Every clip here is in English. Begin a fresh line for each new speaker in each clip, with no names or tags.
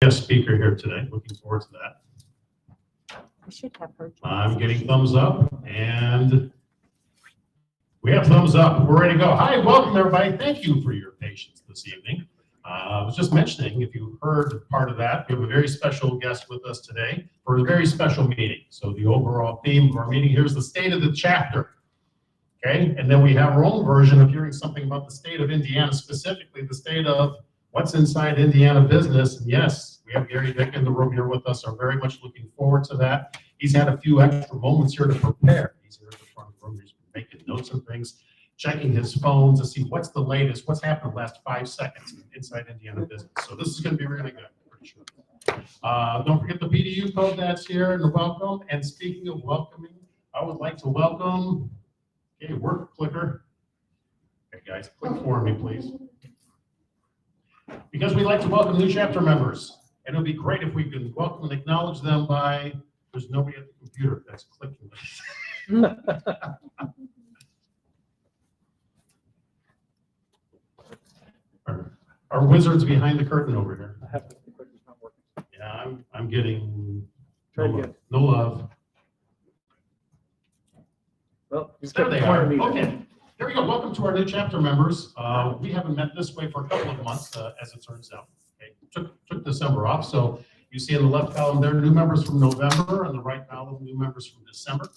guest speaker here today. Looking forward to that.
We should have her.
I'm getting thumbs up, and we have thumbs up. We're ready to go. Hi, welcome everybody. Thank you for your patience this evening. I was just mentioning, if you heard part of that, we have a very special guest with us today for a very special meeting. So the overall theme of our meeting here is the state of the chapter. Okay, and then we have our own version of hearing something about the state of Indiana, specifically the state of what's inside Indiana business. And yes, we have Gerry Dick in the room here with us. Are very much looking forward to that. He's had a few extra moments here to prepare. He's here at the front of the room. He's been making notes and things, checking his phone to see what's the latest, what's happened in the last 5 seconds inside Indiana business. So this is going to be really good, I'm pretty sure. Don't forget the BDU code that's here and the welcome. And speaking of welcoming, I would like to welcome, okay, work clicker. Okay, guys, click for me, please. Because we'd like to welcome new chapter members. And it'll be great if we can welcome and acknowledge them by, there's nobody at the computer that's clicking. Our wizards behind the curtain over here.
I have to think it's not working.
Yeah, I'm getting
Try
no,
again.
no love.
Well, just
There
kept
they
the
are.
corner meeting.
Okay, here we go. Welcome to our new chapter members. We haven't met this way for a couple of months, as it turns out. Okay, took December off, so you see in the left column there, new members from November, and the right column, new members from December.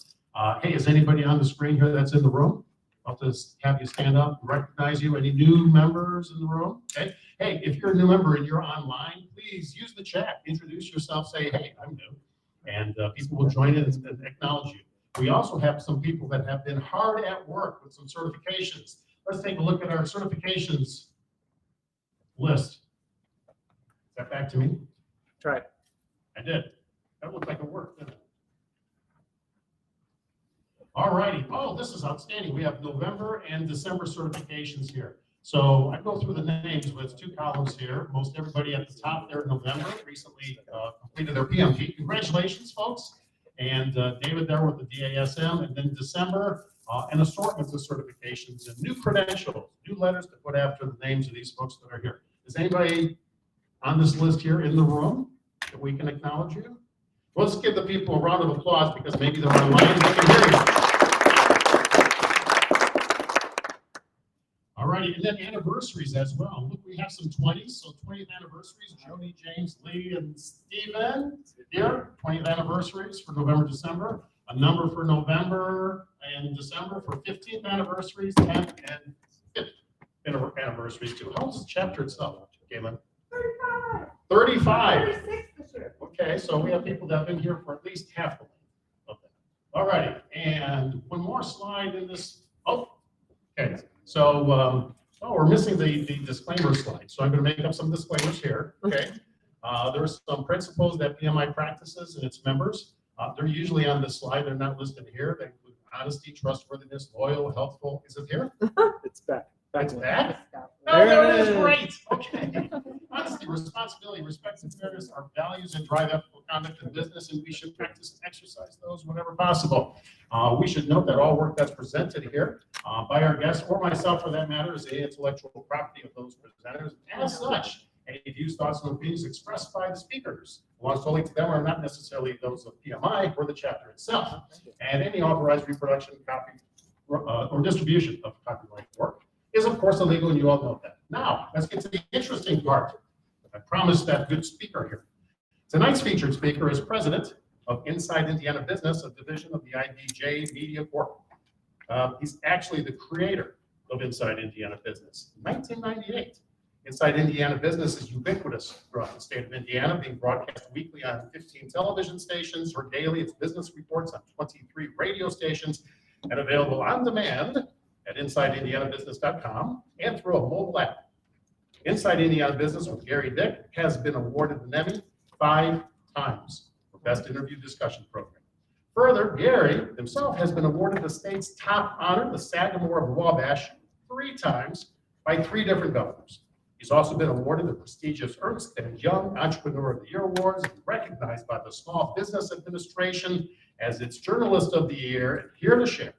Hey, is anybody on the screen here that's in the room? I'll just have you stand up, recognize you. Any new members in the room? Okay. Hey, if you're a new member and you're online, please use the chat. Introduce yourself. Say, hey, I'm new. And people will join in and acknowledge you. We also have some people that have been hard at work with some certifications. Let's take a look at our certifications list. Is that back to me?
Try it.
I did. That looked like it worked, didn't it? All righty. Oh, this is outstanding. We have November and December certifications here. So I go through the names with 2 columns here. Most everybody at the top there in November recently completed their PMP. Congratulations, folks. And David there with the DASM. And then December, an assortment of certifications and new credentials, new letters to put after the names of these folks that are here. Is anybody on this list here in the room that we can acknowledge you? Well, let's give the people a round of applause because maybe they're online. They can hear you. All righty, and then anniversaries as well. Look, we have some 20s, so 20th anniversaries. Jody, James, Lee, and Stephen here. 20th anniversaries for November, December. A number for November and December for 15th anniversaries, 10th and 5th anniversaries too. How old is the chapter itself, Caitlin?
35.
35.
36 this year.
Okay, so we have people that have been here for at least half the length of that. All righty, and one more slide in this. Oh, okay. So, we're missing the disclaimer slide. So I'm going to make up some disclaimers here. Okay. There's some principles that PMI practices and its members. They're usually on this slide. They're not listed here. They include honesty, trustworthiness, loyal, helpful. Is it here?
It's back.
It's back.
Stop.
No, there
There
it
it
is.
is.
Great. Okay. Honesty, responsibility, respect, and fairness are values that drive ethical conduct in business, and we should practice and exercise those whenever possible. We should note that all work that's presented here by our guests, or myself for that matter, is the intellectual property of those presenters. As such, any views, thoughts, and opinions expressed by the speakers belong solely to them, are not necessarily those of PMI or the chapter itself. And any authorized reproduction, copy, or distribution of copyright work is, of course, illegal, and you all know that. Now, let's get to the interesting part. I promised that good speaker here. Tonight's featured speaker is president of Inside Indiana Business, a division of the IDJ Media Corp. He's actually the creator of Inside Indiana Business. In 1998, Inside Indiana Business is ubiquitous throughout the state of Indiana, being broadcast weekly on 15 television stations, or daily its business reports on 23 radio stations, and available on demand at InsideIndianaBusiness.com and through a mobile app. Inside Indiana Business with Gerry Dick has been awarded an Emmy 5 times for Best Interview Discussion Program. Further, Gerry himself has been awarded the state's top honor, the Sagamore of Wabash, 3 times by 3 different governors. He's also been awarded the prestigious Ernst & Young Entrepreneur of the Year Awards and recognized by the Small Business Administration as its Journalist of the Year, and here to share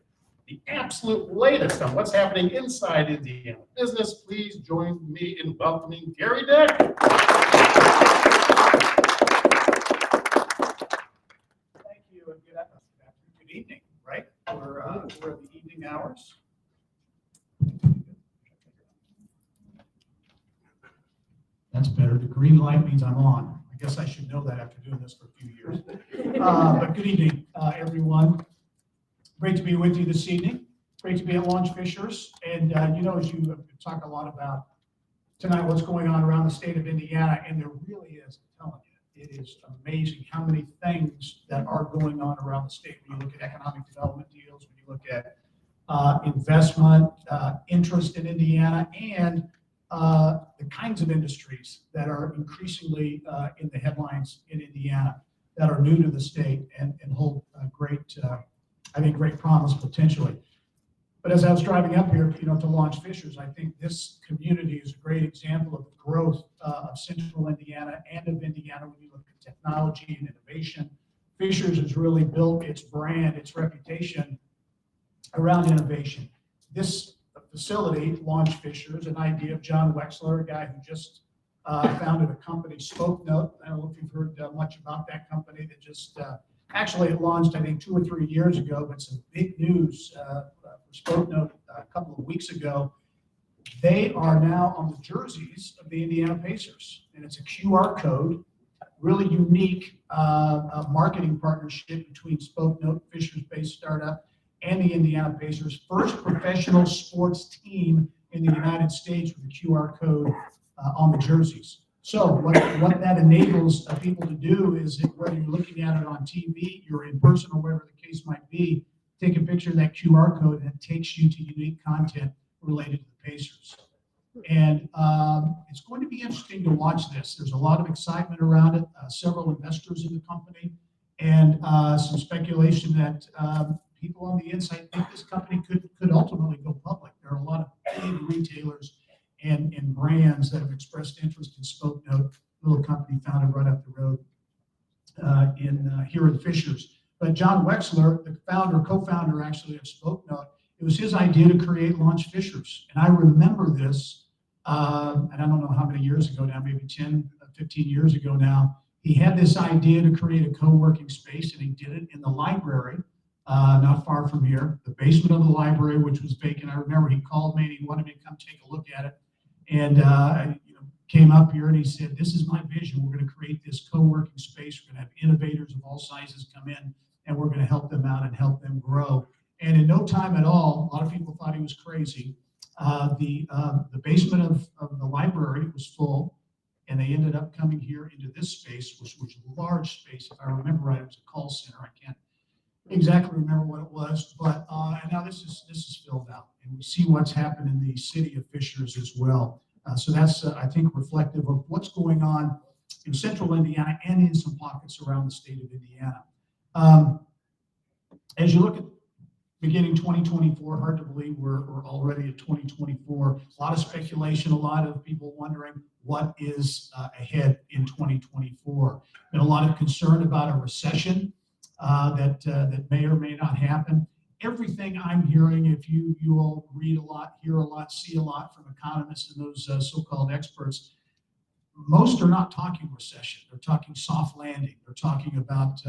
the absolute latest on what's happening inside Indiana business. Please join me in welcoming Gerry Dick.
ours. That's better. The green light means I'm on. I guess I should know that after doing this for a few years. But good evening, everyone. Great to be with you this evening. Great to be at Launch Fishers. And as you talk a lot about tonight, what's going on around the state of Indiana, and there really is, I'm telling you, it is amazing how many things that are going on around the state. When you look at economic development deals, when you look at investment, interest in Indiana, and the kinds of industries that are increasingly in the headlines in Indiana that are new to the state and hold great promise potentially. But as I was driving up here, to Launch Fishers, I think this community is a great example of the growth of central Indiana and of Indiana when you look at technology and innovation. Fishers has really built its brand, its reputation around innovation. This facility, Launch Fishers, an idea of John Wexler, a guy who just founded a company, Spoke Note. I don't know if you've heard much about that company that just actually it launched, I think, 2 or 3 years ago, but some big news for Spoke Note a couple of weeks ago. They are now on the jerseys of the Indiana Pacers, and it's a QR code, really unique marketing partnership between Spoke Note, Fishers-based startup, and the Indiana Pacers, first professional sports team in the United States with a QR code on the jerseys. So what that enables people to do is, whether you're looking at it on TV, you're in person, or wherever the case might be, take a picture of that QR code and it takes you to unique content related to the Pacers. And it's going to be interesting to watch this. There's a lot of excitement around it, several investors in the company, and some speculation that people on the inside think this company could ultimately go public. There are a lot of big retailers and brands that have expressed interest in Spoke Note, a little company founded right up the road here in Fishers. But John Wexler, the co-founder actually of Spoke Note, it was his idea to create Launch Fishers. And I remember this, and I don't know how many years ago now, maybe 10, 15 years ago now, he had this idea to create a co-working space, and he did it in the library, not far from here, the basement of the library, which was vacant. I remember he called me and he wanted me to come take a look at it. And came up here and he said, "This is my vision. We're going to create this co-working space. We're going to have innovators of all sizes come in, and we're going to help them out and help them grow." And in no time at all, a lot of people thought he was crazy. The basement of the library was full, and they ended up coming here into this space, which was a large space. If I remember right, it was a call center. I can't exactly remember what it was, but and now this is filled out, and we see what's happened in the city of Fishers as well. So that's I think reflective of what's going on in central Indiana and in some pockets around the state of Indiana. As you look at beginning 2024, hard to believe we're already at 2024. A lot of speculation, a lot of people wondering what is ahead in 2024. Been a lot of concern about a recession that may or may not happen. Everything I'm hearing, if you all read a lot, hear a lot, see a lot from economists and those so-called experts, most are not talking recession. They're talking soft landing. They're talking about,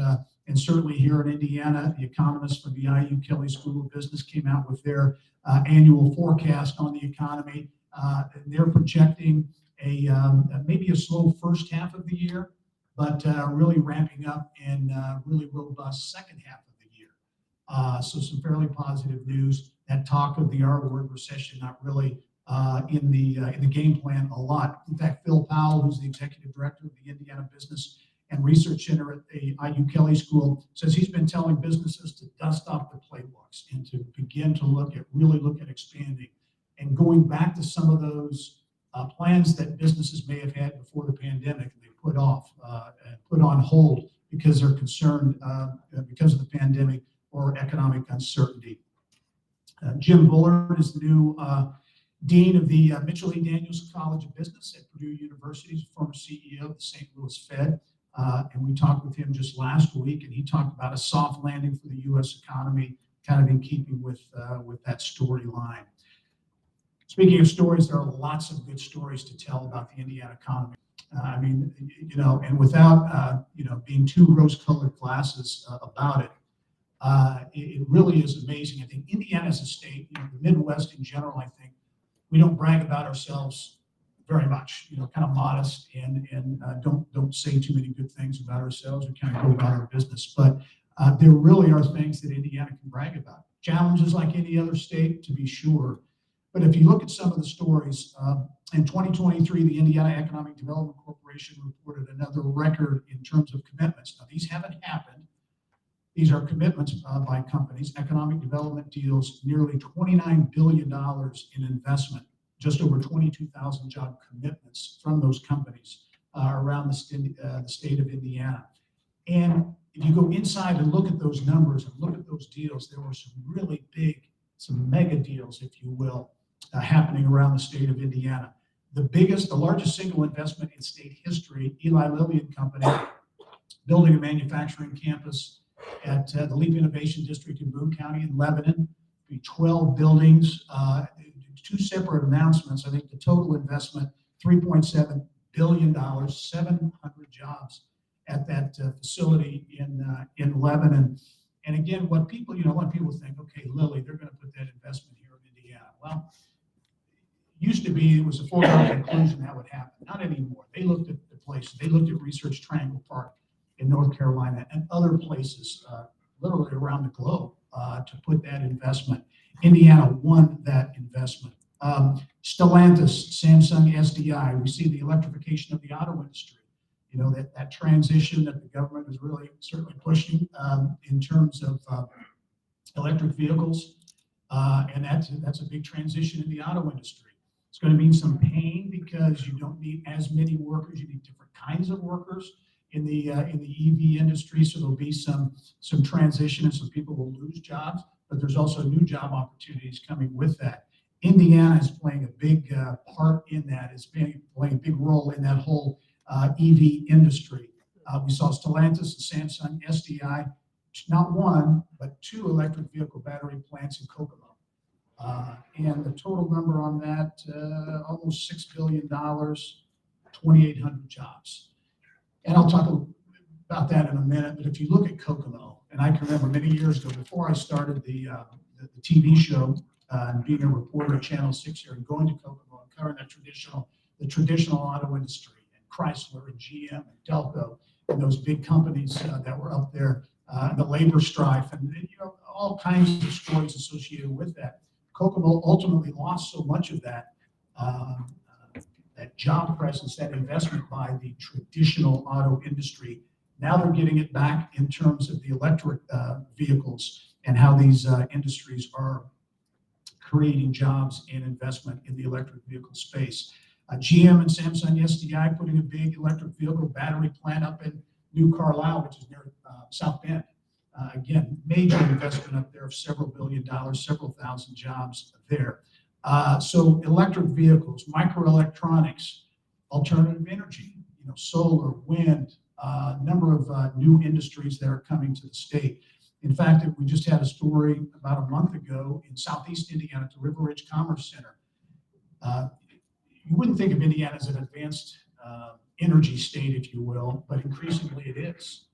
and certainly here in Indiana, the economists from the IU Kelley School of Business came out with their annual forecast on the economy. And they're projecting maybe a slow first half of the year, but really ramping up and really robust second half of the year. So some fairly positive news. That talk of the R word recession, not really in the game plan a lot. In fact, Phil Powell, who's the executive director of the Indiana Business and Research Center at the IU Kelley School, says he's been telling businesses to dust off the playbooks and to begin to really look at expanding and going back to some of those plans that businesses may have had before the pandemic and they put off and put on hold because they're concerned because of the pandemic or economic uncertainty. Jim Bullard is the new Dean of the Mitchell E. Daniels College of Business at Purdue University. He's a former CEO of the St. Louis Fed. And we talked with him just last week, and he talked about a soft landing for the U.S. economy, kind of in keeping with that storyline. Speaking of stories, there are lots of good stories to tell about the Indiana economy. I mean, and without, being too rose-colored glasses about it, It really is amazing. I think Indiana as a state, the Midwest in general, I think, we don't brag about ourselves very much, kind of modest and don't say too many good things about ourselves. We kind of go about our business. But there really are things that Indiana can brag about. Challenges like any other state, to be sure. But if you look at some of the stories, in 2023, the Indiana Economic Development Corporation reported another record in terms of commitments. Now, these haven't happened. These are commitments by companies, economic development deals, nearly $29 billion in investment, just over 22,000 job commitments from those companies around the state of Indiana. And if you go inside and look at those numbers and look at those deals, there were some really big, some mega deals, if you will, happening around the state of Indiana. The largest single investment in state history, Eli Lilly and Company, building a manufacturing campus at the Leap Innovation District in Boone County in Lebanon, 12 buildings, two separate announcements. I think the total investment, $3.7 billion, 700 jobs at that facility in Lebanon. And again, what people think, okay, Lilly, they're going to put that investment here in Indiana. Well, used to be it was a foregone conclusion that would happen. Not anymore. They looked at the places. They looked at Research Triangle Park in North Carolina and other places, literally around the globe, to put that investment. Indiana won that investment. Stellantis, Samsung SDI, we see the electrification of the auto industry. That transition that the government is really certainly pushing in terms of electric vehicles. And that's a big transition in the auto industry. It's going to mean some pain because you don't need as many workers. You need different kinds of workers in the EV industry. So there'll be some transition and some people will lose jobs, but there's also new job opportunities coming with that. Indiana is playing a big part in that. It's playing a big role in that whole EV industry. We saw Stellantis and Samsung SDI, not one, but 2 electric vehicle battery plants in Kokomo. And the total number on that, almost $6 billion, 2,800 jobs. And I'll talk about that in a minute, but if you look at Kokomo, and I can remember many years ago, before I started the TV show, and being a reporter at Channel 6 here, and going to Kokomo and covering the traditional auto industry, and Chrysler and GM and Delco, and those big companies that were up there, the labor strife, and all kinds of stories associated with that. Kokomo ultimately lost so much of that job presence, that investment by the traditional auto industry. Now they're getting it back in terms of the electric vehicles and how these industries are creating jobs and investment in the electric vehicle space. GM and Samsung SDI putting a big electric vehicle battery plant up in New Carlisle, which is near South Bend. Again, major investment up there of several $billion, several thousand jobs there. So electric vehicles, microelectronics, alternative energy, solar, wind, a number of new industries that are coming to the state. In fact, we just had a story about a month ago in Southeast Indiana at the River Ridge Commerce Center. You wouldn't think of Indiana as an advanced energy state, if you will, but increasingly it is.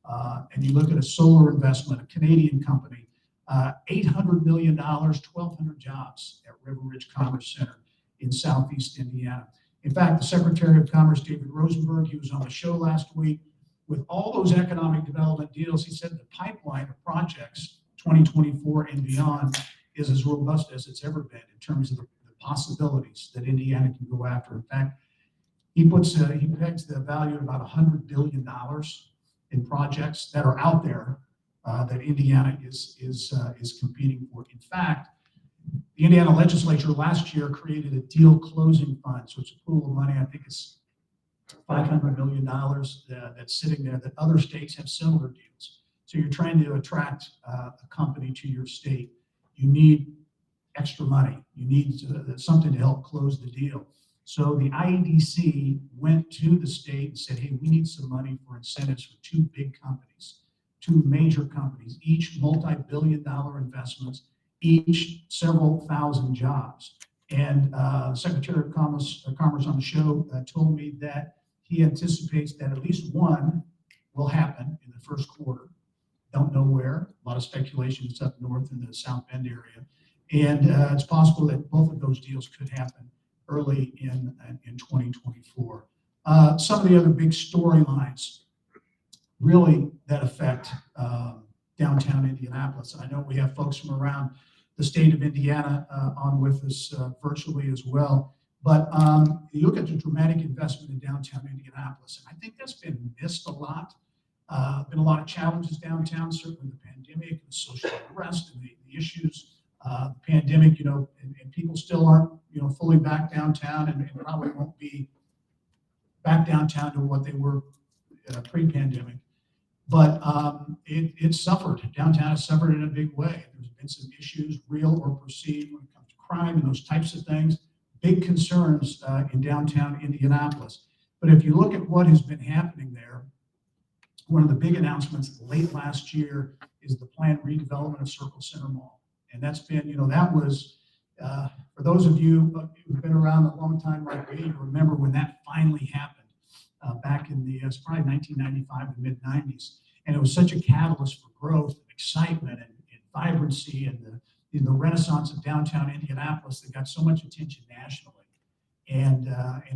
And you look at a solar investment, a Canadian company, $800 million, 1,200 jobs at River Ridge Commerce Center in Southeast Indiana. In fact, the Secretary of Commerce, David Rosenberg, he was on the show last week. With all those economic development deals, he said the pipeline of projects 2024 and beyond is as robust as it's ever been in terms of the possibilities that Indiana can go after. In fact, he pegs the value at about $100 billion in projects that are out there that Indiana is competing for. In fact, the Indiana legislature last year created a deal closing fund, so it's a pool of money. I think it's $500 million that's sitting there that other states have similar deals. So you're trying to attract a company to your state. You need extra money. You need something to help close the deal. So the IEDC went to the state and said, hey, we need some money for incentives for 2 big companies, 2 major companies, each multi-billion-dollar investments, each several thousand jobs. And the Secretary of Commerce on the show told me that he anticipates that at least one will happen in the first quarter. Don't know where, A lot of speculation it's up north in the South Bend area. And it's possible that both of those deals could happen early in 2024. Some of the other big storylines really that affect downtown Indianapolis. I know we have folks from around the state of Indiana on with us virtually as well. But you look at the dramatic investment in downtown Indianapolis, and I think that's been missed a lot. Been a lot of challenges downtown, certainly the pandemic, the social unrest, and the issues. The pandemic, and people still aren't, fully back downtown, and probably won't be back downtown to what they were pre-pandemic. But it suffered. Downtown has suffered in a big way. There's been some issues, real or perceived, when it comes to crime and those types of things. Big concerns in downtown Indianapolis. But if you look at what has been happening there, one of the big announcements late last year is the planned redevelopment of Circle Center Mall. And that's been, that was, for those of you who've been around a long time like me, you remember when that finally happened back in it's probably 1995, the mid-90s. And it was such a catalyst for growth and excitement and vibrancy and the renaissance of downtown Indianapolis that got so much attention nationally. And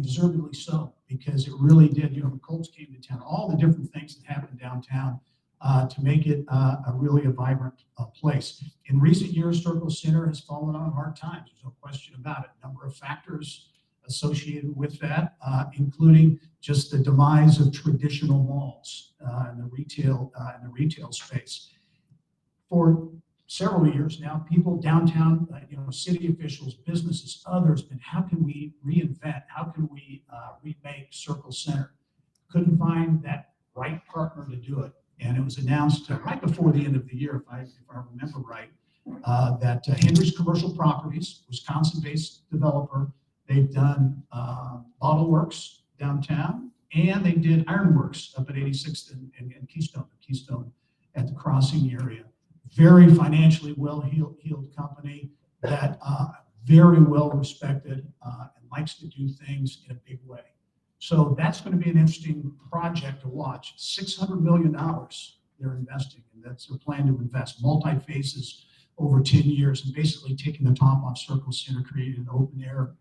deservedly so, because it really did, the Colts came to town, all the different things that happened downtown to make it really a vibrant place. In recent years, Circle Center has fallen on hard times. There's no question about it. A number of factors associated with that, including just the demise of traditional malls and the retail space. For several years now, people downtown, city officials, businesses, others, and how can we reinvent? How can we remake Circle Center? Couldn't find that right partner to do it. And it was announced right before the end of the year, if I remember right, that Hendricks Commercial Properties, Wisconsin-based developer, they've done Bottle Works downtown, and they did Ironworks up at 86th and Keystone at the crossing area. Very financially well-heeled company that very well respected and likes to do things in a big way. So that's going to be an interesting project to watch. $600 million they're investing, and that's their plan to invest multi-phases over 10 years, and basically taking the top off Circle Center, creating an open-air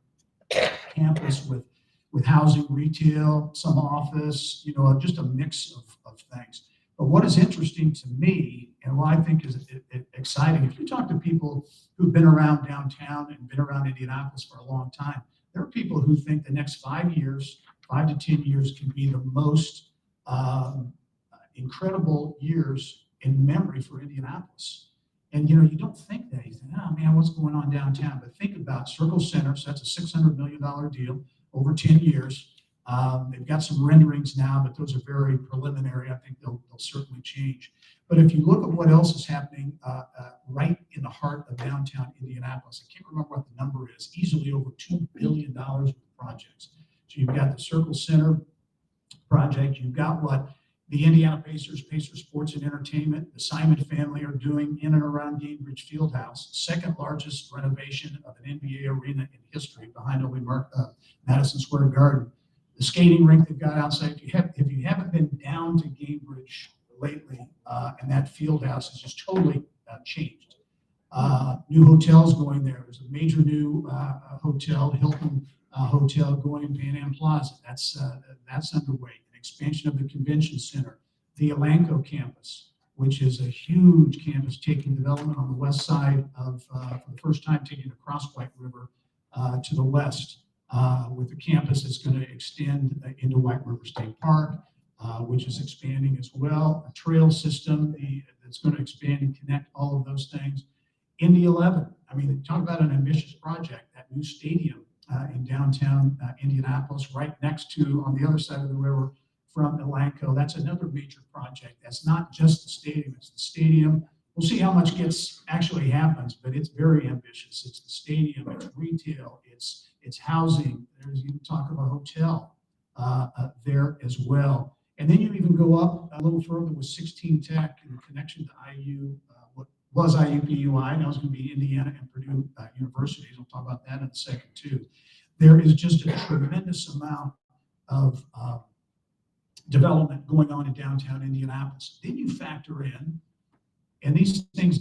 campus with housing, retail, some office, just a mix of things. But what is interesting to me, and what I think is exciting, if you talk to people who've been around downtown and been around Indianapolis for a long time, there are people who think the next 5 years, 5 to 10 years, can be the most incredible years in memory for Indianapolis. And, you don't think that. You think, oh, man, what's going on downtown? But think about Circle Center. So that's a $600 million deal over 10 years. They've got some renderings now, but those are very preliminary. I think they'll certainly change. But if you look at what else is happening right in the heart of downtown Indianapolis, I can't remember what the number is, easily over $2 billion worth of projects. So you've got the Circle Center project. You've got what the Indiana Pacers Sports and Entertainment, the Simon family are doing in and around Gainbridge Fieldhouse, second largest renovation of an NBA arena in history behind only Madison Square Garden. The skating rink they've got outside. If you haven't been down to Gainbridge lately, and that field house has just totally changed. New hotels going there. There's a major new hotel, Hilton Hotel, going in Pan Am Plaza. That's underway. An expansion of the convention center, the Elanco campus, which is a huge campus taking development on the west side of, for the first time, taking the Crosswhite River to the west. With the campus that's going to extend into White River State Park, which is expanding as well. A trail system that's going to expand and connect all of those things. Indy 11, I mean, talk about an ambitious project, that new stadium in downtown Indianapolis, right next to, on the other side of the river from Elanco. That's another major project. That's not just the stadium, it's the stadium. We'll see how much actually happens, but it's very ambitious. It's the stadium, it's retail, it's housing. You talk about hotel there as well. And then you even go up a little further with 16 Tech in connection to IU, what was IUPUI, now it's going to be Indiana and Purdue universities. We'll talk about that in a second too. There is just a tremendous amount of development going on in downtown Indianapolis. Then you factor in And these things,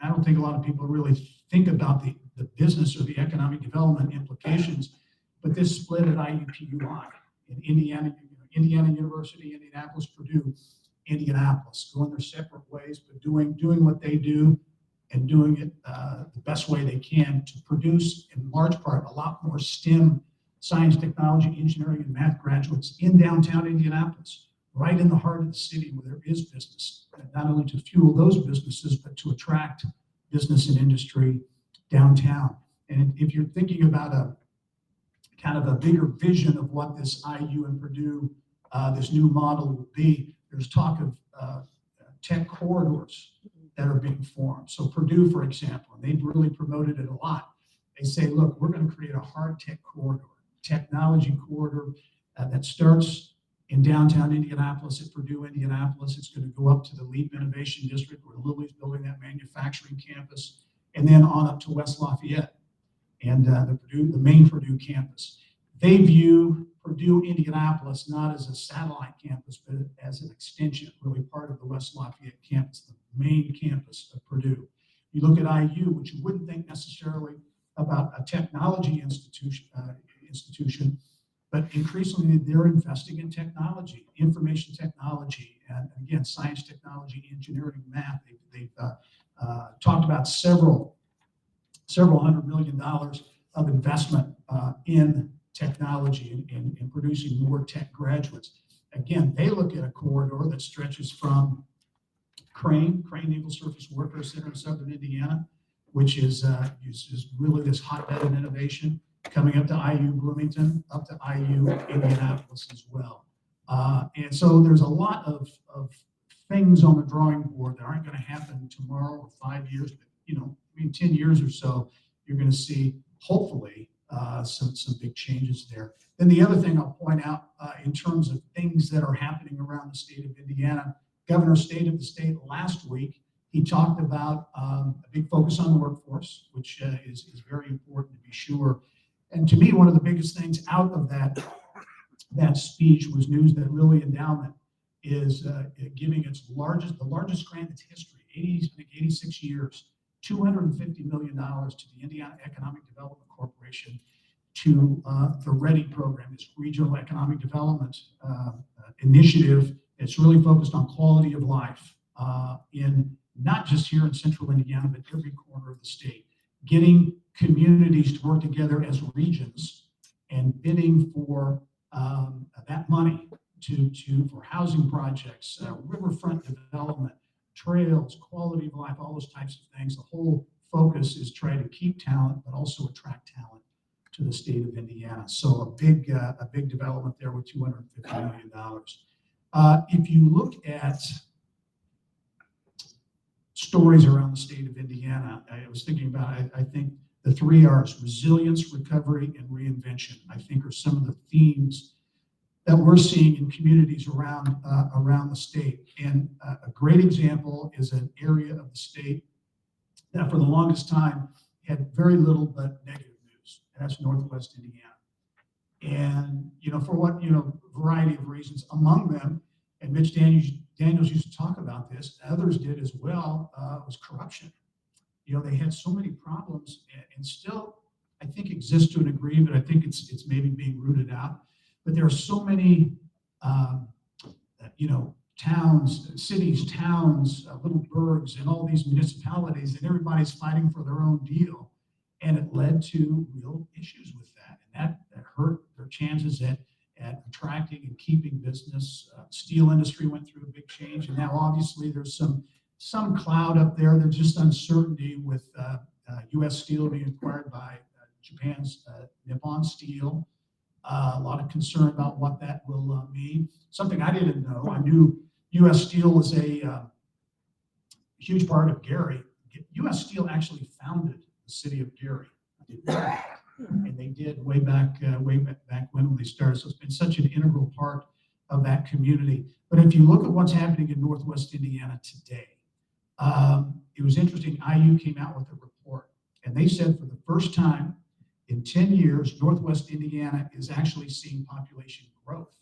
I don't think a lot of people really think about the business or the economic development implications, but this split at IUPUI in Indiana University, Indianapolis, Purdue, Indianapolis, going their separate ways, but doing what they do and doing it the best way they can to produce, in large part, a lot more STEM, science, technology, engineering, and math graduates in downtown Indianapolis, right in the heart of the city where there is business, not only to fuel those businesses, but to attract business and industry downtown. And if you're thinking about a kind of a bigger vision of what this IU and Purdue, this new model will be, there's talk of tech corridors that are being formed. So Purdue, for example, and they've really promoted it a lot. They say, look, we're going to create a hard tech corridor, technology corridor that starts in downtown Indianapolis at Purdue, Indianapolis. It's going to go up to the LEAP Innovation District where Lily's building that manufacturing campus, and then on up to West Lafayette and the main Purdue campus. They view Purdue, Indianapolis not as a satellite campus, but as an extension, really part of the West Lafayette campus, the main campus of Purdue. You look at IU, which you wouldn't think necessarily about a technology institution, but increasingly they're investing in technology, information technology, and again, science, technology, engineering, math. They've talked about several $100 million of investment in technology and producing more tech graduates. Again, they look at a corridor that stretches from Crane Naval Surface Warfare Center in southern Indiana, which is really this hotbed of innovation, coming up to IU Bloomington, up to IU Indianapolis as well. And so there's a lot of things on the drawing board that aren't going to happen tomorrow or 5 years, but 10 years or so, you're going to see hopefully some big changes there. Then the other thing I'll point out in terms of things that are happening around the state of Indiana, Governor State of the state last week, he talked about a big focus on the workforce, which is very important to be sure. And to me, one of the biggest things out of that speech was news that Lilly Endowment is giving the largest grant in its history, 86 years, $250 million to the Indiana Economic Development Corporation to the READY program, this regional economic development initiative. It's really focused on quality of life in not just here in central Indiana, but every corner of the state, getting communities to work together as regions and bidding for that money for housing projects, riverfront development, trails, quality of life, all those types of things. The whole focus is try to keep talent, but also attract talent to the state of Indiana. So a big development there with $250 million. If you look at stories around the state of Indiana, I was thinking about, I think the 3 R's, resilience, recovery, and reinvention, I think are some of the themes that we're seeing in communities around the state. And a great example is an area of the state that for the longest time had very little but negative news, and that's Northwest Indiana. And, for what, variety of reasons, among them, and Mitch Daniels used to talk about this, others did as well, was corruption. They had so many problems and still, I think, exist to a degree, but I think it's maybe being rooted out. But there are so many, towns, cities, towns, little burgs, and all these municipalities, and everybody's fighting for their own deal. And it led to real issues with that. And that hurt their chances at attracting and keeping business. Steel industry went through a big change. And now obviously there's some cloud up there. There's just uncertainty with U.S. Steel being acquired by Japan's Nippon Steel. A lot of concern about what that will mean. Something I didn't know. I knew U.S. Steel was a huge part of Gerry. U.S. Steel actually founded the city of Gerry. And they did way back when they started. So it's been such an integral part of that community. But if you look at what's happening in Northwest Indiana today, it was interesting. IU came out with a report, and they said for the first time in 10 years, Northwest Indiana is actually seeing population growth.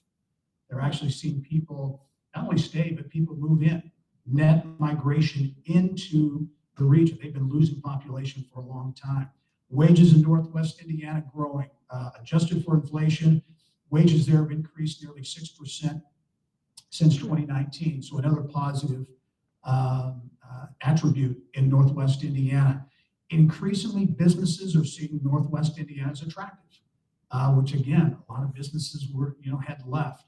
They're actually seeing people not only stay, but people move in. net migration into the region. They've been losing population for a long time. Wages in Northwest Indiana growing. Adjusted for inflation, wages there have increased nearly 6% since 2019. So another positive attribute in Northwest Indiana. Increasingly, businesses are seeing Northwest Indiana as attractive, which again, a lot of businesses had left.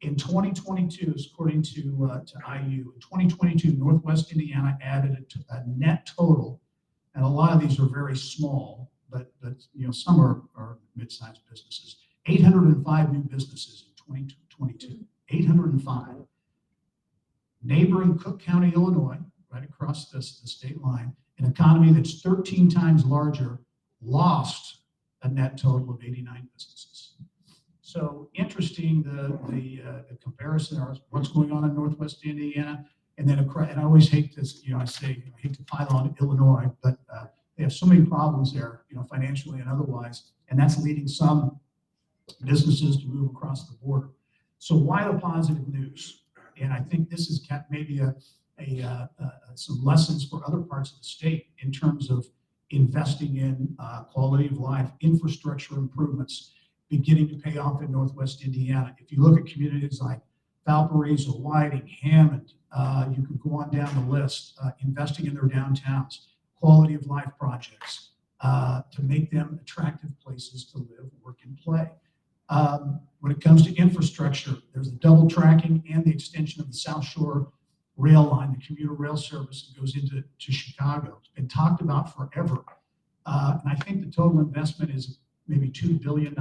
In 2022, according to IU, in 2022, Northwest Indiana added a net total, and a lot of these are very small, but some are mid-sized businesses. 805 new businesses in 2022. 805. Neighboring Cook County, Illinois, right across the state line, an economy that's 13 times larger, lost a net total of 89 businesses. So interesting, the comparison of what's going on in Northwest Indiana, and then and I always hate this, I hate to pile on Illinois, but they have so many problems there, financially and otherwise, and that's leading some businesses to move across the border. So why the positive news? And I think this is maybe some lessons for other parts of the state in terms of investing in quality of life, infrastructure improvements, beginning to pay off in Northwest Indiana. If you look at communities like Valparaiso, Whiting, Hammond, you can go on down the list, investing in their downtowns, quality of life projects to make them attractive places to live, work, and play. When it comes to infrastructure, there's the double tracking and the extension of the South Shore rail line, the commuter rail service that goes into Chicago. It's been talked about forever. And I think the total investment is maybe $2 billion.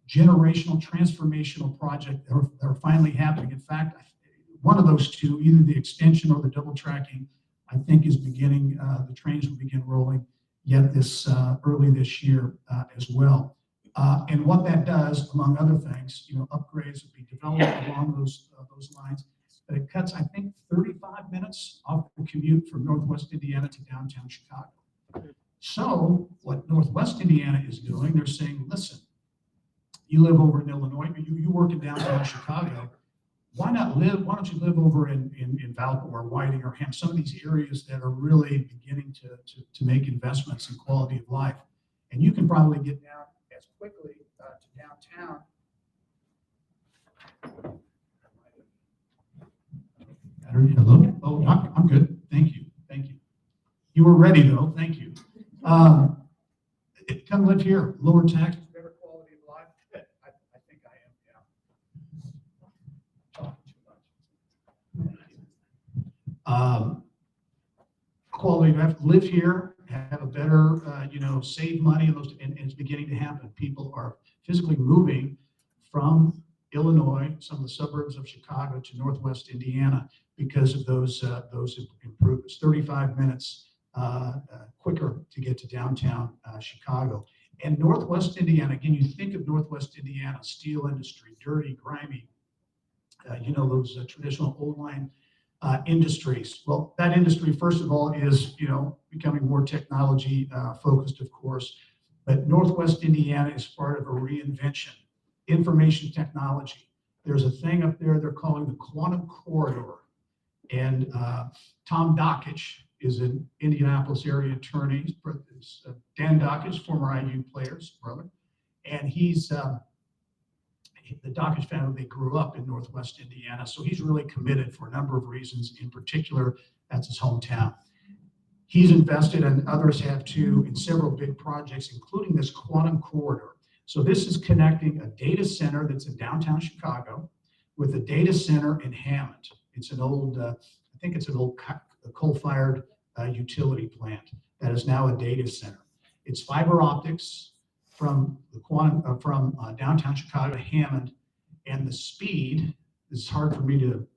Generational, transformational project that are finally happening. In fact, one of those two, either the extension or the double tracking, I think is beginning, the trains will begin rolling yet early this year as well. And what that does, among other things, upgrades will be developed along those lines. But it cuts, I think, 35 minutes off the commute from Northwest Indiana to downtown Chicago. So what Northwest Indiana is doing, they're saying, listen, you live over in Illinois, but you work in downtown Chicago. Why don't you live over in Valpo or Whiting or Ham, some of these areas that are really beginning to make investments in quality of life. And you can probably get down as quickly to downtown. Hello? Oh, I'm good. Thank you. You were ready though. Thank you. Come live here. Lower taxes, better quality of life. I think I am. Yeah. Talking too much. Quality of life. Live here. Have a better, save money, and it's beginning to happen. People are physically moving from Illinois, some of the suburbs of Chicago, to Northwest Indiana because of those improvements. 35 minutes quicker to get to downtown Chicago. And Northwest Indiana, again, you think of Northwest Indiana, steel industry, dirty, grimy, those traditional old line industries. Well, that industry, first of all, is, becoming more technology focused, of course, but Northwest Indiana is part of a reinvention, information technology. There's a thing up there they're calling the quantum corridor. And Tom Dockich is an Indianapolis area attorney. Dan Dockich, former IU player's brother. And he's the Dockich family, they grew up in Northwest Indiana. So he's really committed for a number of reasons. In particular, that's his hometown. He's invested, and others have too, in several big projects, including this quantum corridor. So this is connecting a data center that's in downtown Chicago with a data center in Hammond. It's an old, I think it's an old coal-fired utility plant that is now a data center. It's fiber optics from downtown Chicago to Hammond, and the speed, it's hard for me to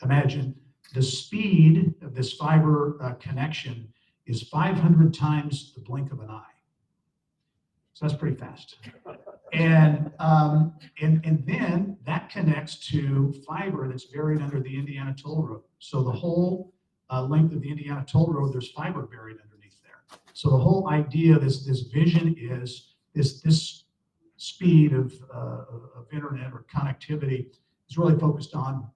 imagine, the speed of this fiber connection is 500 times the blink of an eye. So that's pretty fast. And then that connects to fiber that's buried under the Indiana Toll Road. So the whole length of the Indiana Toll Road, there's fiber buried underneath there. So the whole idea, this vision is this speed of internet or connectivity is really focused on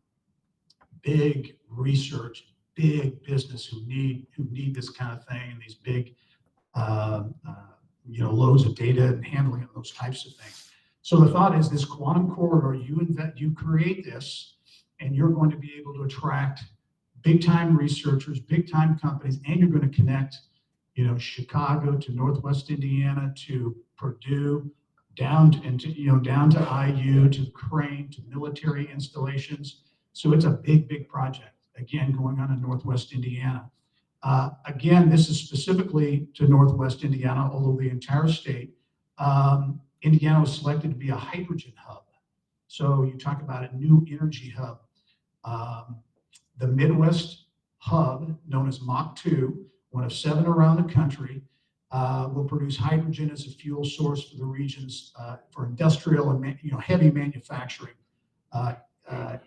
big research, big business who need this kind of thing, and these big loads of data and handling of those types of things. So the thought is this quantum corridor, you create this, and you're going to be able to attract big time researchers, big time companies, and you're going to connect, Chicago to Northwest Indiana to Purdue, down to IU, to Crane, to military installations. So it's a big project, again, going on in Northwest Indiana. Again, this is specifically to Northwest Indiana, although the entire state. Indiana was selected to be a hydrogen hub. So you talk about a new energy hub. The Midwest hub, known as MACH-2, one of 7 around the country, will produce hydrogen as a fuel source for the regions for industrial and heavy manufacturing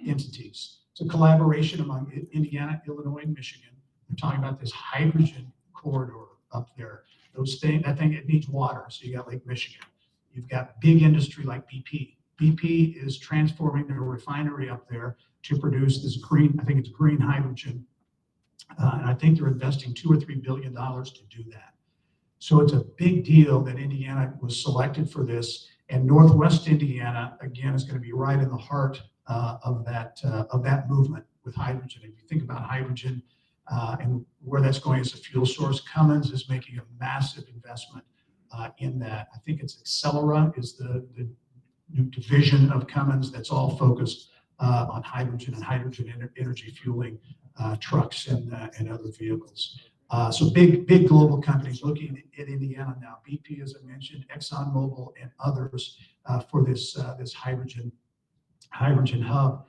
entities. It's a collaboration among Indiana, Illinois, and Michigan. We're talking about this hydrogen corridor up there. That thing, it needs water. So you got Lake Michigan. You've got big industry like BP. BP is transforming their refinery up there to produce this green, I think it's green hydrogen. And I think they're investing $2 or $3 billion to do that. So it's a big deal that Indiana was selected for this, and Northwest Indiana, again, is going to be right in the heart of that movement with hydrogen. If you think about hydrogen and where that's going as a fuel source, Cummins is making a massive investment in that. I think it's Accelera is the new division of Cummins that's all focused on hydrogen and hydrogen energy fueling trucks and other vehicles. So big global companies looking at Indiana now. BP, as I mentioned, ExxonMobil, and others for this hydrogen hub.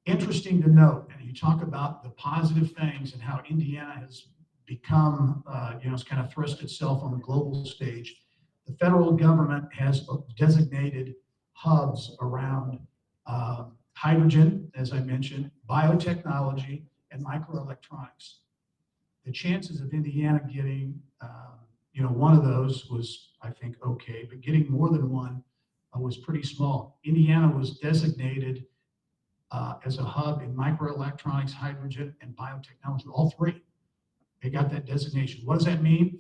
Interesting to note, and you talk about the positive things and how Indiana has become, it's kind of thrust itself on the global stage. The federal government has designated hubs around hydrogen, as I mentioned, biotechnology, and microelectronics. The chances of Indiana getting, one of those was, I think, okay, but getting more than one was pretty small. Indiana was designated as a hub in microelectronics, hydrogen, and biotechnology, all 3. They got that designation. What does that mean?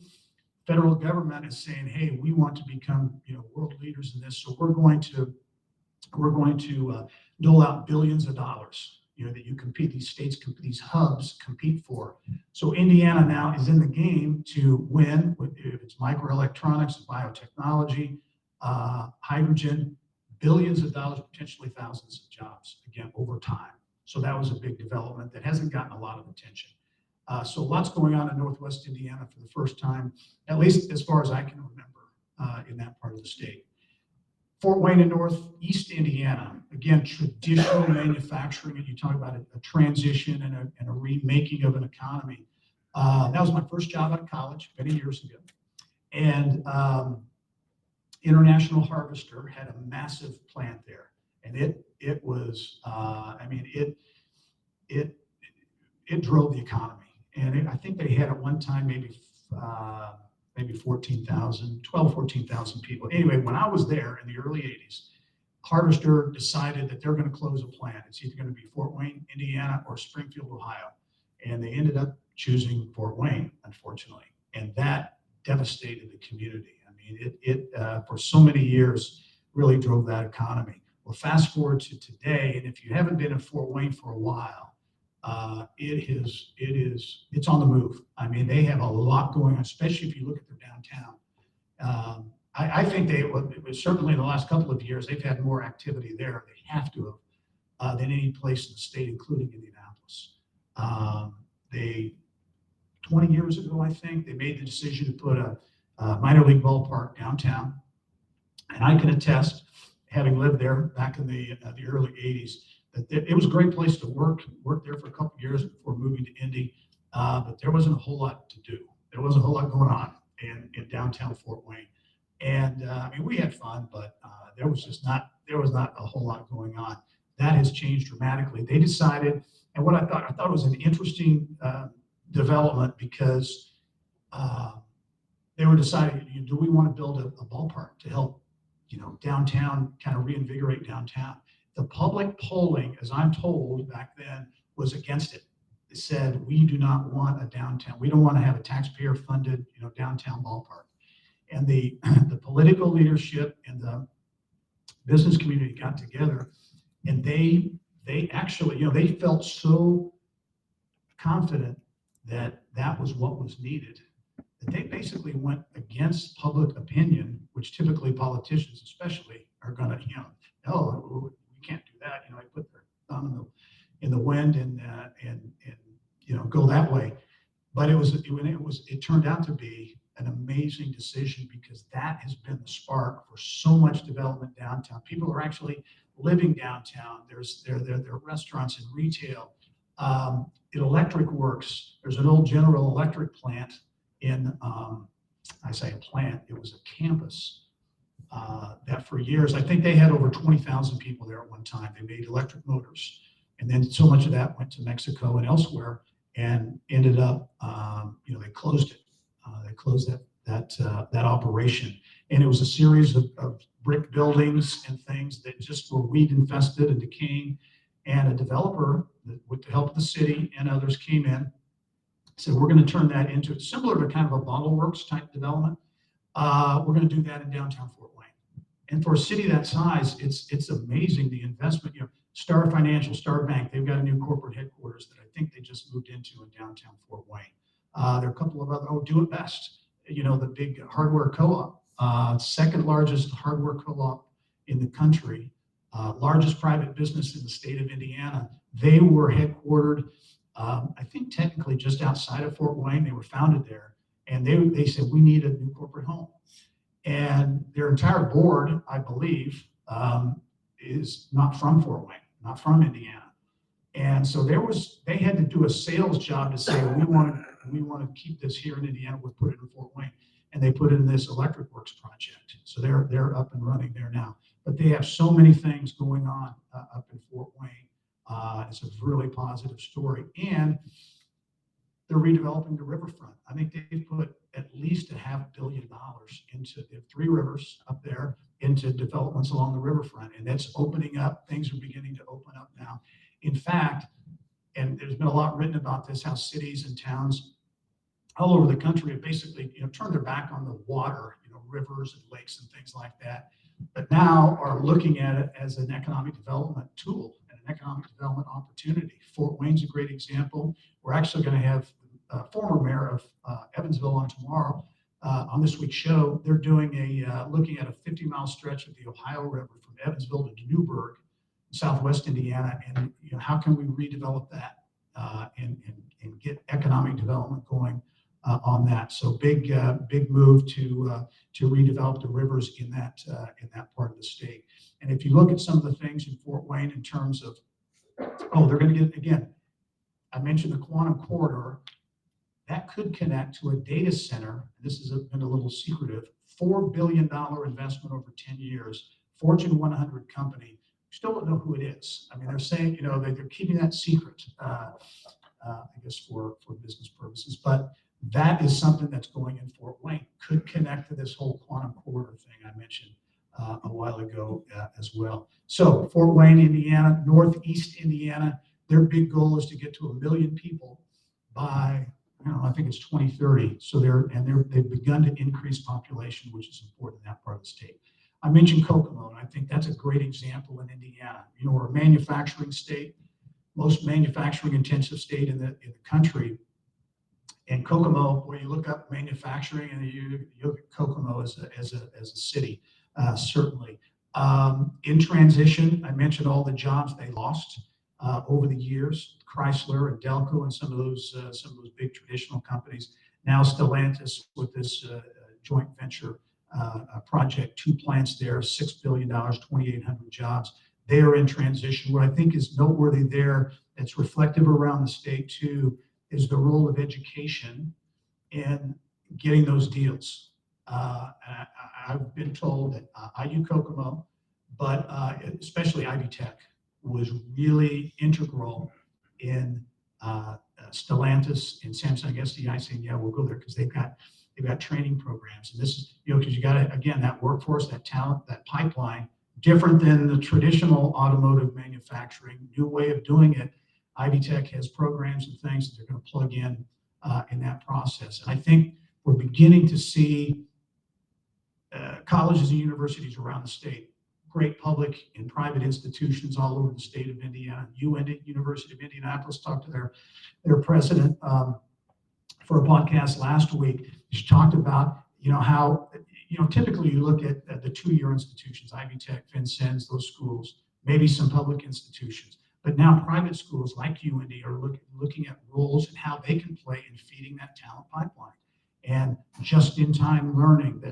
Federal government is saying, hey, we want to become, world leaders in this, so we're going to dole out billions of dollars, that you compete, these states, these hubs compete for. So Indiana now is in the game to win, if it's microelectronics, biotechnology, hydrogen, billions of dollars, potentially thousands of jobs, again, over time. So that was a big development that hasn't gotten a lot of attention. So lots going on in Northwest Indiana for the first time, at least as far as I can remember, in that part of the state. Fort Wayne in Northeast Indiana, again, traditional manufacturing, and you talk about a transition and a remaking of an economy. That was my first job out of college many years ago. And International Harvester had a massive plant there. And it was, it drove the economy. And I think they had at one time maybe 14,000 people. Anyway, when I was there in the early 80s, Harvester decided that they're going to close a plant. It's either going to be Fort Wayne, Indiana, or Springfield, Ohio. And they ended up choosing Fort Wayne, unfortunately. And that devastated the community. I mean, it for so many years really drove that economy. Well, fast forward to today, and if you haven't been in Fort Wayne for a while, it's on the move. I mean, they have a lot going on, especially if you look at their downtown. I think certainly in the last couple of years, they've had more activity there. They have to have than any place in the state, including Indianapolis. 20 years ago, I think, they made the decision to put a minor league ballpark downtown. And I can attest, having lived there back in the early 80s, that it was a great place to work there for a couple of years before moving to Indy, but there wasn't a whole lot to do. There wasn't a whole lot going on in downtown Fort Wayne. And we had fun, but there was not a whole lot going on. That has changed dramatically. They decided, and what I thought it was an interesting development, because they were deciding, do we want to build a ballpark to help, downtown, kind of reinvigorate downtown? The public polling, as I'm told back then, was against it. They said, we do not want a downtown. We don't want to have a taxpayer-funded, downtown ballpark. And the political leadership and the business community got together, and they actually, they felt so confident that that was what was needed, that they basically went against public opinion, which typically politicians especially are going to, no, we can't do that. They put their thumb in the wind and go that way. But it turned out to be an amazing decision, because that has been the spark for so much development downtown. People are actually living downtown. There are restaurants and retail. Electric works. There's an old General Electric plant in, I say a plant, it was a campus that for years, I think they had over 20,000 people there at one time. They made electric motors. And then so much of that went to Mexico and elsewhere, and ended up, they closed it. They closed that operation. And it was a series of brick buildings and things that just were weed infested and decaying. And a developer, with the help of the city and others, came in, said, we're going to turn that into similar to kind of a bottle works type development. We're going to do that in downtown Fort Wayne. And for a city that size, it's amazing the investment. Star Financial, Star Bank, they've got a new corporate headquarters that I think they just moved into in downtown Fort Wayne. There are a couple of other, Do It Best, the big hardware co-op, second largest hardware co-op in the country, largest private business in the state of Indiana. They were headquartered, I think technically just outside of Fort Wayne. They were founded there, and they said, we need a new corporate home. And their entire board, I believe, is not from Fort Wayne, not from Indiana. And so they had to do a sales job to say, we want to keep this here in Indiana, we'll put it in Fort Wayne. And they put it in this electric works project. So they're up and running there now. But they have so many things going on up in Fort Wayne. It's a really positive story. And they're redeveloping the riverfront. I think they've put at least $500 million into the three rivers up there, into developments along the riverfront. And that's opening up. Things are beginning to open up now. In fact, and there's been a lot written about this, how cities and towns all over the country have basically turned their back on the water, rivers and lakes and things like that, but now are looking at it as an economic development tool and an economic development opportunity. Fort Wayne's a great example. We're actually going to have former mayor of Evansville on tomorrow on this week's show. They're doing looking at a 50-mile stretch of the Ohio River from Evansville to Newburgh, Southwest Indiana, and how can we redevelop that and get economic development going on that. So big move to redevelop the rivers in that part of the state. And if you look at some of the things in Fort Wayne in terms of, they're going to get, again, I mentioned the quantum corridor. That could connect to a data center. This has been a little secretive. $4 billion investment over 10 years, Fortune 100 company. Still don't know who it is. I mean, they're saying, they're keeping that secret, I guess for business purposes. But that is something that's going in Fort Wayne. Could connect to this whole quantum corridor thing I mentioned a while ago as well. So Fort Wayne, Indiana, Northeast Indiana, their big goal is to get to 1 million people by, I think it's 2030. So they've begun to increase population, which is important in that part of the state. I mentioned Kokomo, and I think that's a great example in Indiana. We're a manufacturing state, most manufacturing intensive state in the country. And Kokomo, where you look up manufacturing and you look at Kokomo as a city, certainly. In transition, I mentioned all the jobs they lost over the years, Chrysler and Delco and some of those big traditional companies. Now Stellantis with this joint venture project, 2 plants there, $6 billion, 2,800 jobs. They are in transition. What I think is noteworthy there, that's reflective around the state too, is the role of education in getting those deals. I've been told that IU Kokomo, but especially Ivy Tech, was really integral in Stellantis and Samsung SDI saying, yeah, we'll go there because they've got training programs. And this is, because you got to, again, that workforce, that talent, that pipeline, different than the traditional automotive manufacturing, new way of doing it. Ivy Tech has programs and things that they're going to plug in that process. And I think we're beginning to see colleges and universities around the state, great public and private institutions all over the state of Indiana. University of Indianapolis talked to their president for a podcast last week. She talked about, how, typically you look at the two-year institutions, Ivy Tech, Vincennes, those schools, maybe some public institutions. But now private schools like UND are looking at roles and how they can play in feeding that talent pipeline. And just-in-time learning,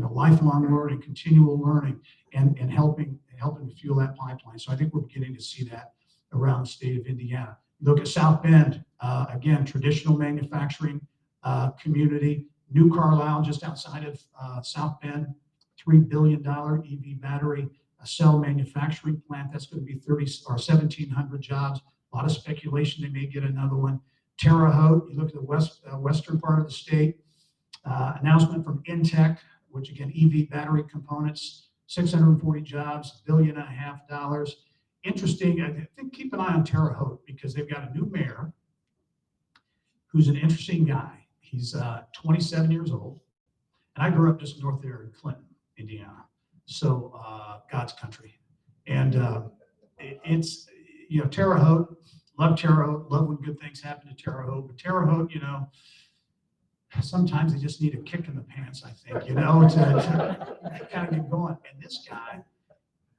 lifelong learning, continual learning, and helping to fuel that pipeline. So I think we're beginning to see that around the state of Indiana. Look at South Bend, again, traditional manufacturing community. New Carlisle, just outside of South Bend, $3 billion EV battery cell manufacturing plant. That's going to be 1,700 jobs. A lot of speculation they may get another one. Terre Haute, you look at the western part of the state, announcement from Intech, which again, EV battery components, 640 jobs, $1.5 billion. Interesting, I think keep an eye on Terre Haute because they've got a new mayor who's an interesting guy. He's 27 years old. And I grew up just north there in Clinton, Indiana. So God's country. And it's, Terre Haute, love Terre Haute, love when good things happen to Terre Haute. But Terre Haute, sometimes they just need a kick in the pants, I think, to kind of get going. And this guy,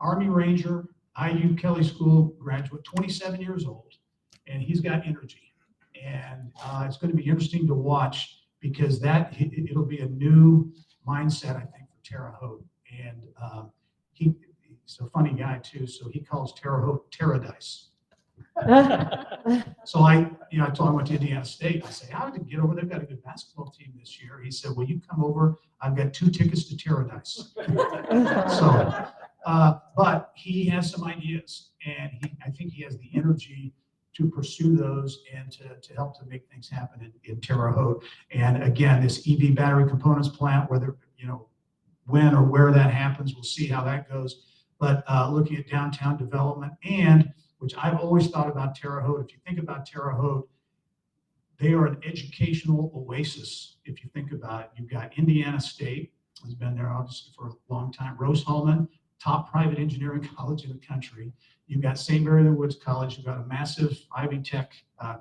Army Ranger, IU Kelly School graduate, 27 years old, and he's got energy. And it's going to be interesting to watch because it'll be a new mindset, I think, for Terre Haute. And he's a funny guy too, so he calls Terre Haute Terradice. So I told him I went to Indiana State. I said, how did you get over there? They've got a good basketball team this year. He said, well, you come over. I've got 2 tickets to Terradice. But he has some ideas, and I think he has the energy to pursue those and to help to make things happen in Terre Haute. And again, this EV battery components plant, whether, when or where that happens, we'll see how that goes. But looking at downtown development, and which I've always thought about Terre Haute, if you think about Terre Haute, they are an educational oasis. If you think about it, you've got Indiana State, has been there obviously for a long time, Rose-Hulman, top private engineering college in the country. You've got St. Mary of the Woods College. You've got a massive Ivy Tech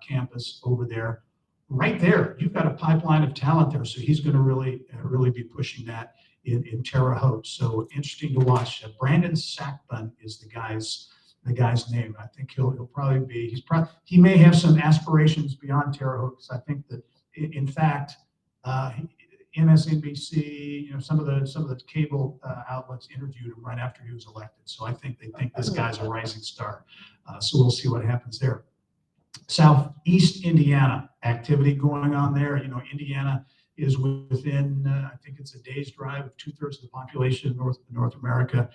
campus over there. Right there, you've got a pipeline of talent there. So he's going to really be pushing that in Terre Haute. So interesting to watch. Brandon Sackbun is the guy's name. I think he'll probably be. He may have some aspirations beyond Terre Haute because I think that in fact MSNBC, some of the cable outlets interviewed him right after he was elected. So I think they think this guy's a rising star. So we'll see what happens there. Southeast Indiana, activity going on there. Indiana is within, I think it's a day's drive of 2/3 of the population of North America.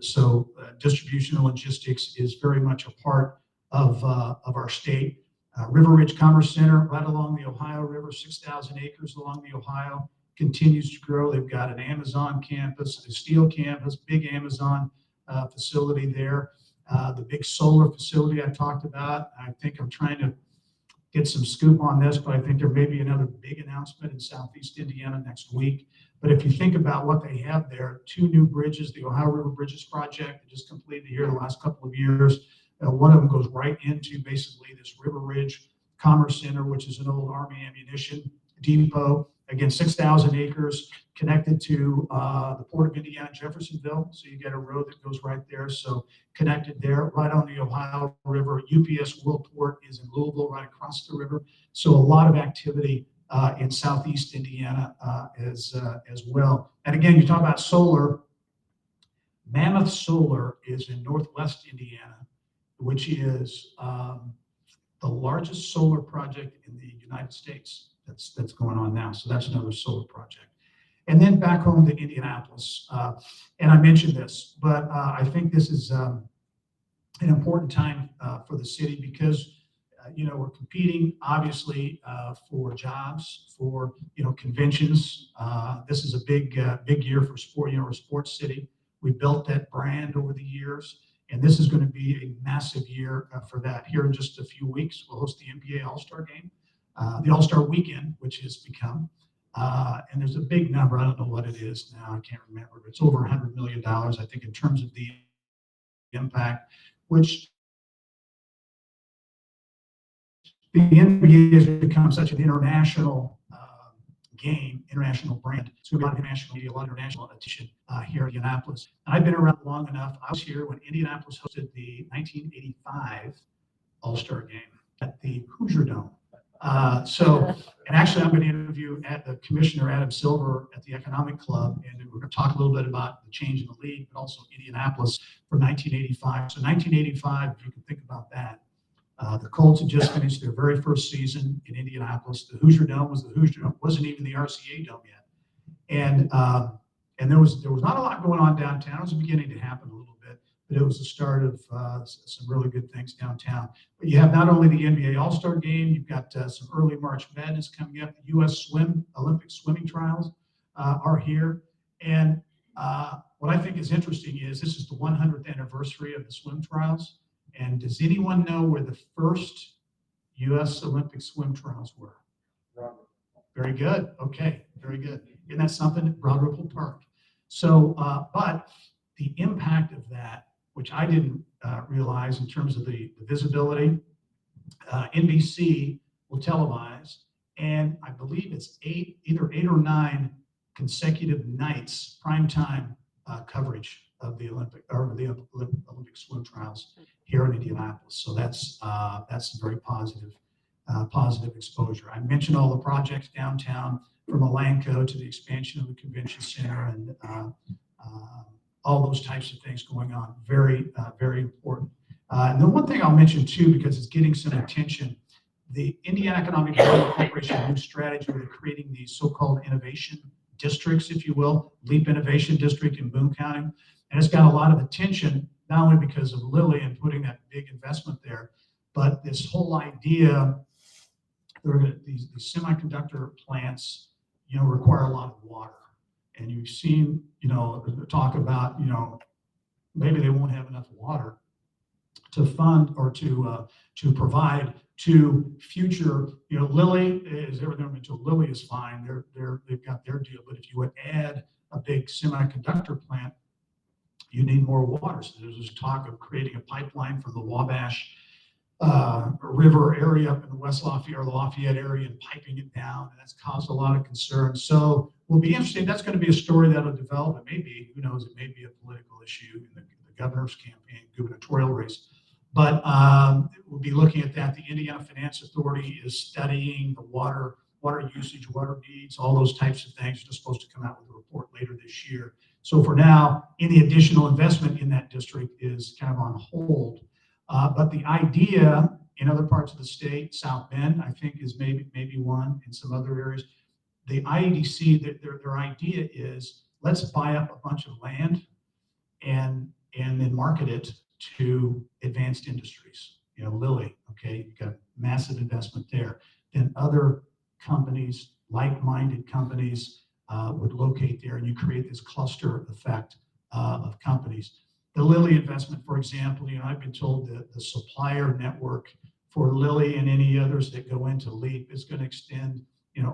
So distribution and logistics is very much a part of our state. River Ridge Commerce Center, right along the Ohio River, 6,000 acres along the Ohio, continues to grow. They've got an Amazon campus, a steel campus, big Amazon facility there. The big solar facility I talked about. I think I'm trying to get some scoop on this, but I think there may be another big announcement in Southeast Indiana next week. But if you think about what they have there, 2 new bridges, the Ohio River Bridges Project, that just completed here the last couple of years. One of them goes right into basically this River Ridge Commerce Center, which is an old Army ammunition depot. Again, 6,000 acres connected to the Port of Indiana, Jeffersonville. So you get a road that goes right there. So connected there, right on the Ohio River. UPS World Port is in Louisville, right across the river. So a lot of activity in Southeast Indiana as well. And again, you talk about solar. Mammoth Solar is in Northwest Indiana, which is the largest solar project in the United States that's going on now. So that's another solar project. And then back home to Indianapolis. And I mentioned this, but I think this is an important time for the city because, we're competing obviously for jobs, for, conventions. This is a big year for sport, we're a sports city. We built that brand over the years. And this is going to be a massive year for that. Here in just a few weeks, we'll host the NBA All-Star Game, the All-Star Weekend, which has become. And there's a big number. I don't know what it is now. I can't remember. But it's over $100 million, I think, in terms of the impact, which the NBA has become such an international game, international brand. It's going to be a lot of international media, a lot of international attention here in Indianapolis. And I've been around long enough. I was here when Indianapolis hosted the 1985 All-Star Game at the Hoosier Dome. And actually, I'm going to interview the Commissioner Adam Silver at the Economic Club, and we're going to talk a little bit about the change in the league, but also Indianapolis for 1985. So 1985, if you can think about that. The Colts had just finished their very first season in Indianapolis. The Hoosier Dome was the Hoosier Dome, wasn't even the RCA Dome yet. And there was not a lot going on downtown. It was beginning to happen a little bit, but it was the start of some really good things downtown. But you have not only the NBA All-Star Game, you've got some early March Madness coming up. The U.S. Olympic swimming trials are here. And what I think is interesting is this is the 100th anniversary of the swim trials. And does anyone know where the first U.S. Olympic swim trials were? Very good. Okay, very good. Isn't that something? Broad Ripple Park. So, but the impact of that, which I didn't realize in terms of the visibility, NBC will televise, and I believe it's either eight or nine consecutive nights, primetime coverage of the Olympic swim trials here in Indianapolis. So that's very positive exposure. I mentioned all the projects downtown, from Elanco to the expansion of the convention center, and all those types of things going on. Very important. And the one thing I'll mention too, because it's getting some attention, the Indiana Economic Development Corporation new strategy where they're creating these so-called innovation districts, if you will, LEAP Innovation District in Boone County. And it's got a lot of attention, not only because of Lilly and putting that big investment there, but this whole idea, these semiconductor plants, require a lot of water. And you've seen, talk about, maybe they won't have enough water to fund or to provide to future, Lilly is everything until Lilly is fine. They've got their deal. But if you would add a big semiconductor plant, you need more water. So there's this talk of creating a pipeline from the Wabash River area up in the West Lafayette or the Lafayette area and piping it down. And that's caused a lot of concern. So will be interesting. That's going to be a story that'll develop. It may be, who knows, it may be a political issue in the governor's campaign, gubernatorial race. But we'll be looking at that. The Indiana Finance Authority is studying the water usage, water needs, all those types of things. They're supposed to come out with a report later this year. So for now, any additional investment in that district is kind of on hold. But the idea in other parts of the state, South Bend, I think, is maybe one, in some other areas. The IEDC, their idea is, let's buy up a bunch of land and then market it to advanced industries. Lilly, okay, you've got massive investment there. Then other companies, like-minded companies, would locate there, and you create this cluster effect of companies. The Lilly investment, for example, I've been told that the supplier network for Lilly and any others that go into LEAP is going to extend,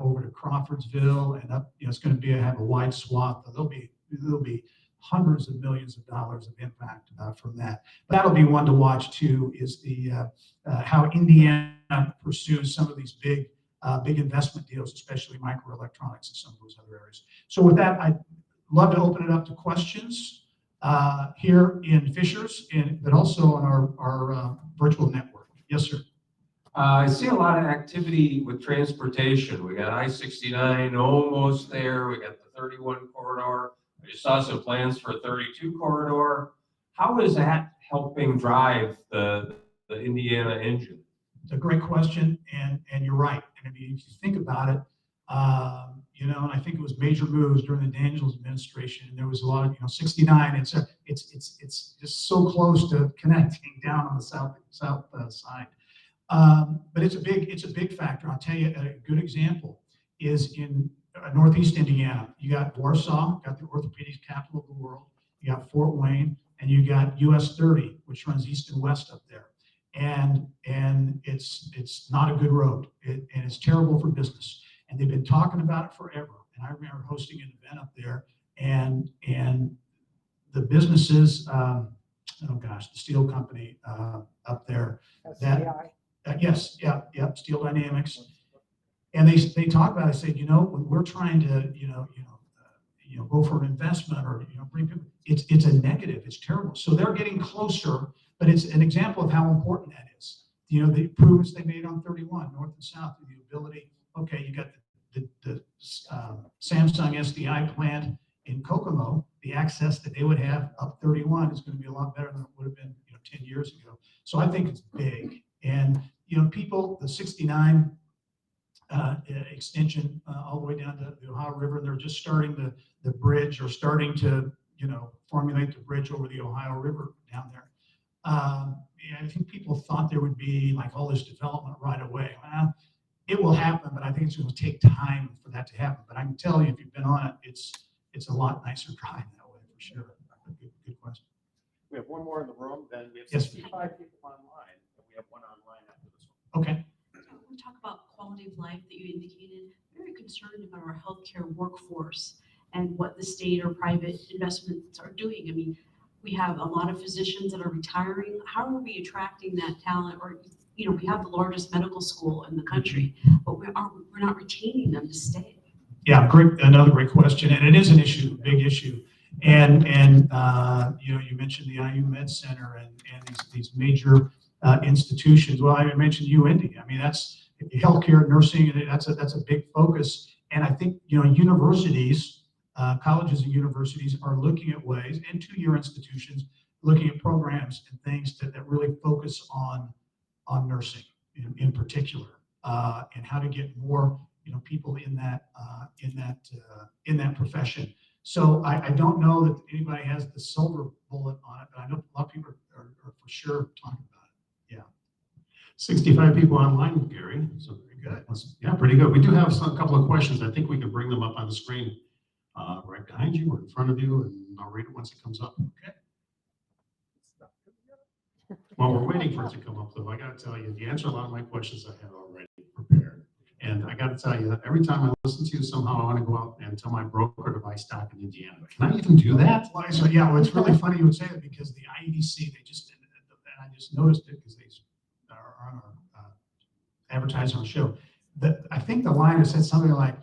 over to Crawfordsville and up. It's going to have a wide swath. There'll be hundreds of millions of dollars of impact from that. But that'll be one to watch too. Is the how Indiana pursues some of these big investment deals, especially microelectronics and some of those other areas. So with that, I'd love to open it up to questions here in Fishers, but also on our virtual network. Yes, sir.
I see a lot of activity with transportation. We got I-69 almost there. We got the 31 corridor. I just saw some plans for a 32 corridor. How is that helping drive the Indiana engine?
It's a great question, and you're right. And I mean, if you think about it, and I think it was major moves during the Daniels administration, and there was a lot of 69. It's just so close to connecting down on the south side. But it's a big factor. I'll tell you a good example is in Northeast Indiana. You got Warsaw, got the orthopedic capital of the world. You got Fort Wayne, and you got US 30, which runs east and west up there. And it's not a good road, and it's terrible for business. And they've been talking about it forever. And I remember hosting an event up there, and the businesses, oh gosh, the steel company up there.
SCI.
Yes, yep, Steel Dynamics. And they talk about it, say, when we're trying to, go for an investment or, bring people, it's a negative, it's terrible. So they're getting closer, but it's an example of how important that is. The improvements they made on 31, north and south, the ability, okay, you got the Samsung SDI plant in Kokomo, the access that they would have up 31 is going to be a lot better than it would have been, 10 years ago. So I think it's big. And, people, the 69 extension all the way down to the Ohio River, they're just starting the bridge or starting to, formulate the bridge over the Ohio River down there. I think people thought there would be like all this development right away. Well, it will happen, but I think it's going to take time for that to happen. But I can tell you, if you've been on it, it's a lot nicer driving that way for sure. Good question.
We have one more in the room, then we have
Yes.
65 people online, and we have one online after this one.
Okay.
We talk about quality of life that you indicated. Very concerned about our healthcare workforce and what the state or private investments are doing. I mean, we have a lot of physicians that are retiring. How are we attracting that talent? Or, we have the largest medical school in the country, but we're not retaining them to stay.
Yeah, great. Another great question, and it is an issue, a big issue. And you mentioned the IU Med Center and these major institutions. Well, I mentioned UIndy. I mean, that's healthcare, nursing, and that's a big focus. And I think universities, colleges and universities are looking at ways, and two-year institutions looking at programs and things that really focus on nursing in particular, and how to get more people in that profession. So I don't know that anybody has the silver bullet on it, but I know a lot of people are for sure talking about it. Yeah.
65 people online, Gary. So very good. Yeah, pretty good. We do have a couple of questions. I think we can bring them up on the screen right behind you or in front of you, and I'll read it once it comes up. Okay. While we're waiting for it to come up, though, I got to tell you, you answered a lot of my questions I had already prepared. And I got to tell you that every time I listen to you, somehow I want to go out and tell my broker to buy stock in Indiana. Can I even do that?
Well, so yeah, well, it's really funny you would say that, because the IEDC, they just did it, and I just noticed it because they are on our advertising on the show. I think the line has said something like,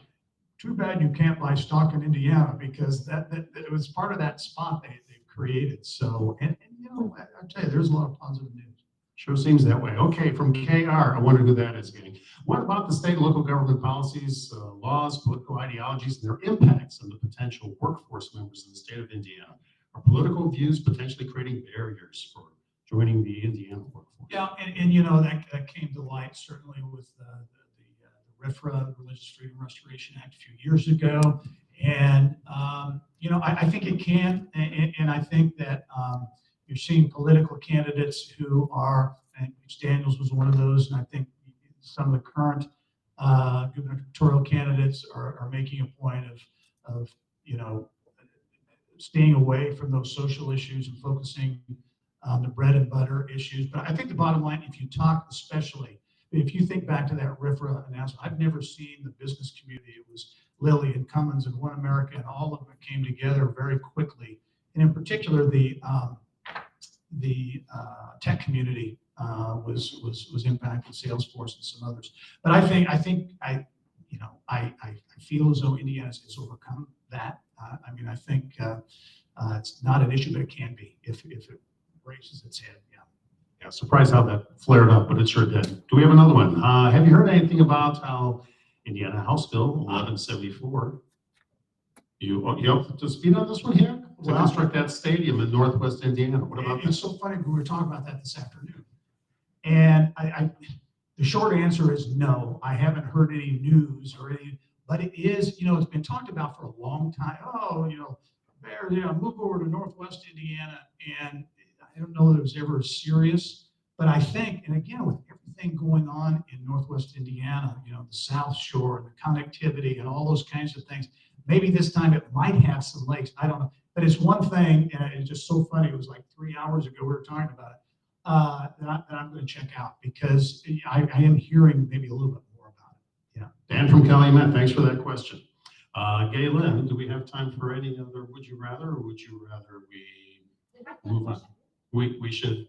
"Too bad you can't buy stock in Indiana," because that it was part of that spot they've created. So, and I tell you, there's a lot of positive news.
Sure seems that way. Okay, from KR, I wonder who that is getting. What about the state and local government policies, laws, political ideologies, and their impacts on the potential workforce members in the state of Indiana? Are political views potentially creating barriers for joining the Indiana workforce?
Yeah, and that came to light certainly with the RFRA, Religious Freedom Restoration Act, a few years ago. And, I think it can, and I think that you're seeing political candidates who are, and Daniels was one of those, and I think some of the current gubernatorial candidates are making a point of staying away from those social issues and focusing on the bread and butter issues. But I think the bottom line, if you talk especially, if you think back to that RFRA announcement, I've never seen the business community. It was Lilly and Cummins and One America, and all of them came together very quickly. And in particular, the tech community was impacted, Salesforce and some others. But I feel as though Indiana has overcome that. I think it's not an issue, but it can be if it raises its head. Yeah.
Yeah, surprised how that flared up, but it sure did. Do we have another one? Have you heard anything about how Indiana House Bill 1174, you up to speed on this one here? To construct that stadium in northwest Indiana. What about
It's
this?
so funny, we were talking about that this afternoon. And the short answer is no. I haven't heard any news or any, but it is, it's been talked about for a long time. Oh, move over to northwest Indiana. And I don't know that it was ever serious, but I think, and again, with everything going on in northwest Indiana, the South Shore and the connectivity and all those kinds of things, maybe this time it might have some legs. I don't know. But it's one thing, and it's just so funny. It was like 3 hours ago we were talking about it, that I'm going to check out because I am hearing maybe a little bit more about it. Yeah.
Dan from Calumet, thanks for that question. Galen, do we have time for any other would you rather, or would you rather we move on? We should.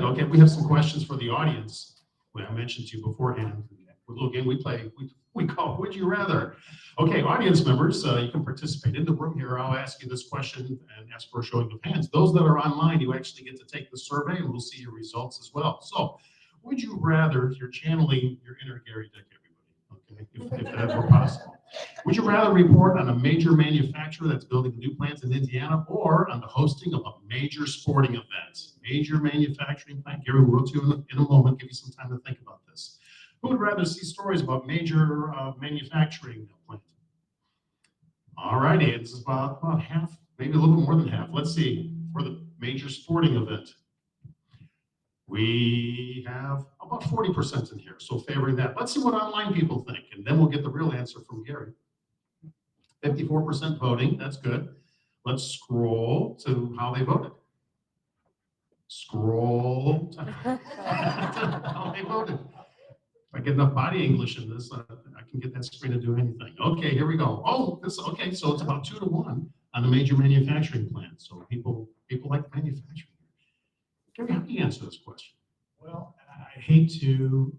Okay, we have some questions for the audience. Well, I mentioned to you beforehand, a little game we play, we call Would You Rather. Okay, audience members, you can participate in the room here. I'll ask you this question and ask for a showing of hands. Those that are online, you actually get to take the survey and we'll see your results as well. So, would you rather, if you're channeling your inner Gerry Dick, everybody, okay, if that were possible. Would you rather report on a major manufacturer that's building a new plant in Indiana or on the hosting of a major sporting event? Major manufacturing plant. Gerry will go to you in a moment, give you some time to think about this. Who would rather see stories about major manufacturing plant? All righty, it's about half, maybe a little bit more than half. Let's see, for the major sporting event. We have about 40% in here, so favoring that. Let's see what online people think, and then we'll get the real answer from Gerry. 54% voting, that's good. Let's scroll to how they voted. Scroll to how they voted. If I get enough body English in this, I can get that screen to do anything. Okay, here we go. Oh, okay, so it's about 2-1 on the major manufacturing plant. So people like manufacturing. Gerry, how do you answer this question?
Well, I hate to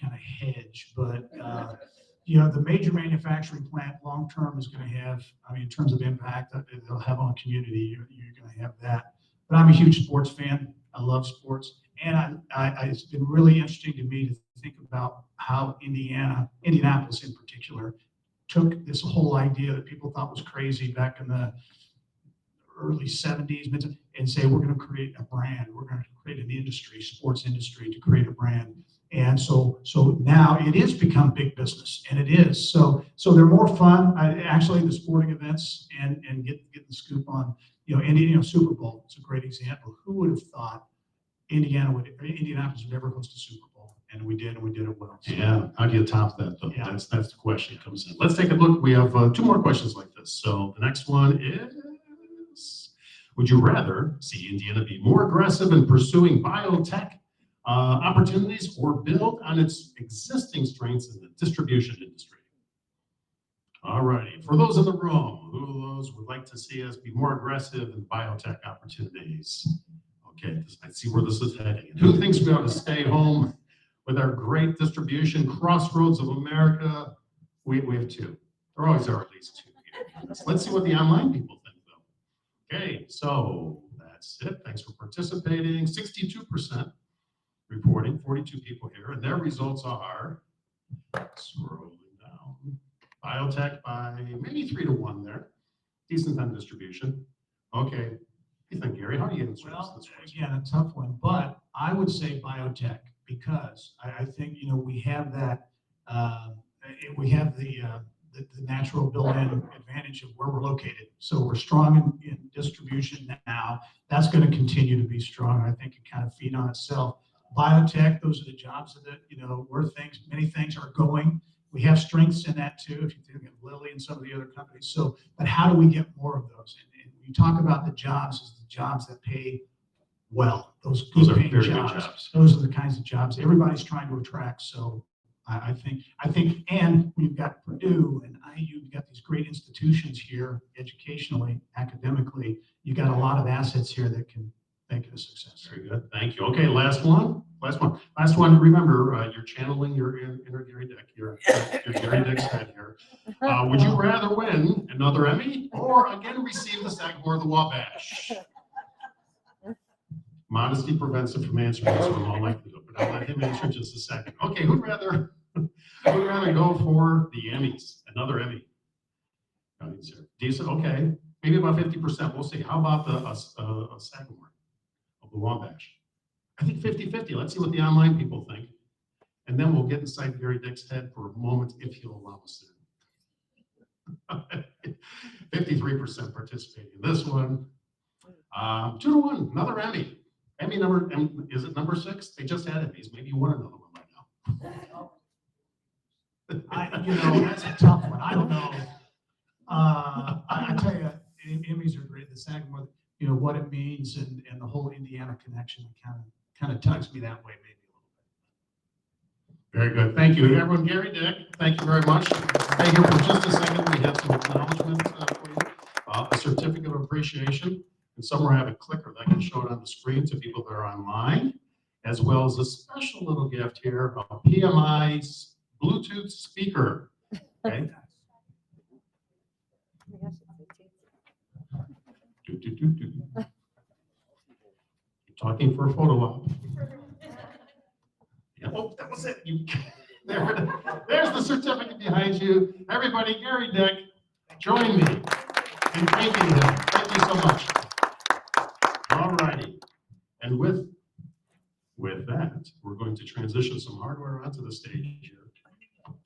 kind of hedge, but the major manufacturing plant long term is going to have, I mean, in terms of impact that it'll have on a community, you're going to have that. But I'm a huge sports fan. I love sports, and it's been really interesting to me to think about how Indianapolis in particular, took this whole idea that people thought was crazy back in the early 70s and say, we're going to create a brand, we're going to create an industry, sports industry, to create a brand. And so now it is become big business, and it is. So they're more fun. Actually, the sporting events and get the scoop on, Super Bowl. It's a great example. Who would have thought Indianapolis would ever host a Super Bowl? And we did it well. So,
yeah, how do you top that though?
Yeah.
That's the question that comes in. Let's take a look. We have 2 more questions like this. So the next one is, would you rather see Indiana be more aggressive in pursuing biotech opportunities or build on its existing strengths in the distribution industry? All righty. For those in the room, who of those would like to see us be more aggressive in biotech opportunities? Okay, I see where this is heading. And who thinks we ought to stay home with our great distribution crossroads of America? We have 2. There always are at least 2 here. Let's see what the online people think, though. Okay, so that's it. Thanks for participating. 62% reporting, 42 people here, and their results are, scrolling down, biotech by maybe 3-1 there. Decent on distribution. Okay, what do you think, Gerry? How do you answer this question?
Again, a tough one, but I would say biotech because I think we have that we have the natural built-in advantage of where we're located. So we're strong in distribution now. That's going to continue to be strong. I think it kind of feed on itself. Biotech, those are the jobs that where many things are going. We have strengths in that too, if you think of Lilly and some of the other companies. So, but how do we get more of those? And when you talk about the jobs, it's the jobs that pay well. Those
are
paying
very
jobs.
good jobs.
Those are the kinds of jobs everybody's trying to attract. So I think, and we've got Purdue and IU, you've got these great institutions here, educationally, academically. You got a lot of assets here that can make it a success.
Very good. Thank you. Okay, last one. Remember, you're channeling your inner Gerry Dick. Your Gerry Dick's head here. Would you rather win another Emmy or again receive the Sagamore of the Wabash? Modesty prevents him from answering this in all likelihood, but I'll let him answer in just a second. Okay, who'd rather go for the Emmys? Another Emmy. Decent. Okay, maybe about 50%. We'll see. How about the Sagamore of the Wabash? I think 50-50. Let's see what the online people think. And then we'll get inside Gerry Dick's head for a moment if he'll allow us to. 53% participating in this one. 2-1, another Emmy. Emmy number, is it number 6? They just had Emmys. Maybe you won another one by now.
That's a tough one. I don't know. I tell you, Emmys are great. The Sagamore, what it means and the whole Indiana connection kind of tugs me that way maybe a little bit.
Very good. Thank you. Everyone, Gerry Dick, thank you very much. Stay here for just a second. We have some acknowledgement for you. A certificate of appreciation. And somewhere I have a clicker that I can show it on the screen to people that are online, as well as a special little gift here, a PMI Bluetooth speaker. Okay. You're talking for a photo op. Yeah, oh, that was it. There's the certificate behind you. Everybody, Gerry Dick, join me in thanking him. Thank you so much. All righty. And with that, we're going to transition some hardware onto the stage here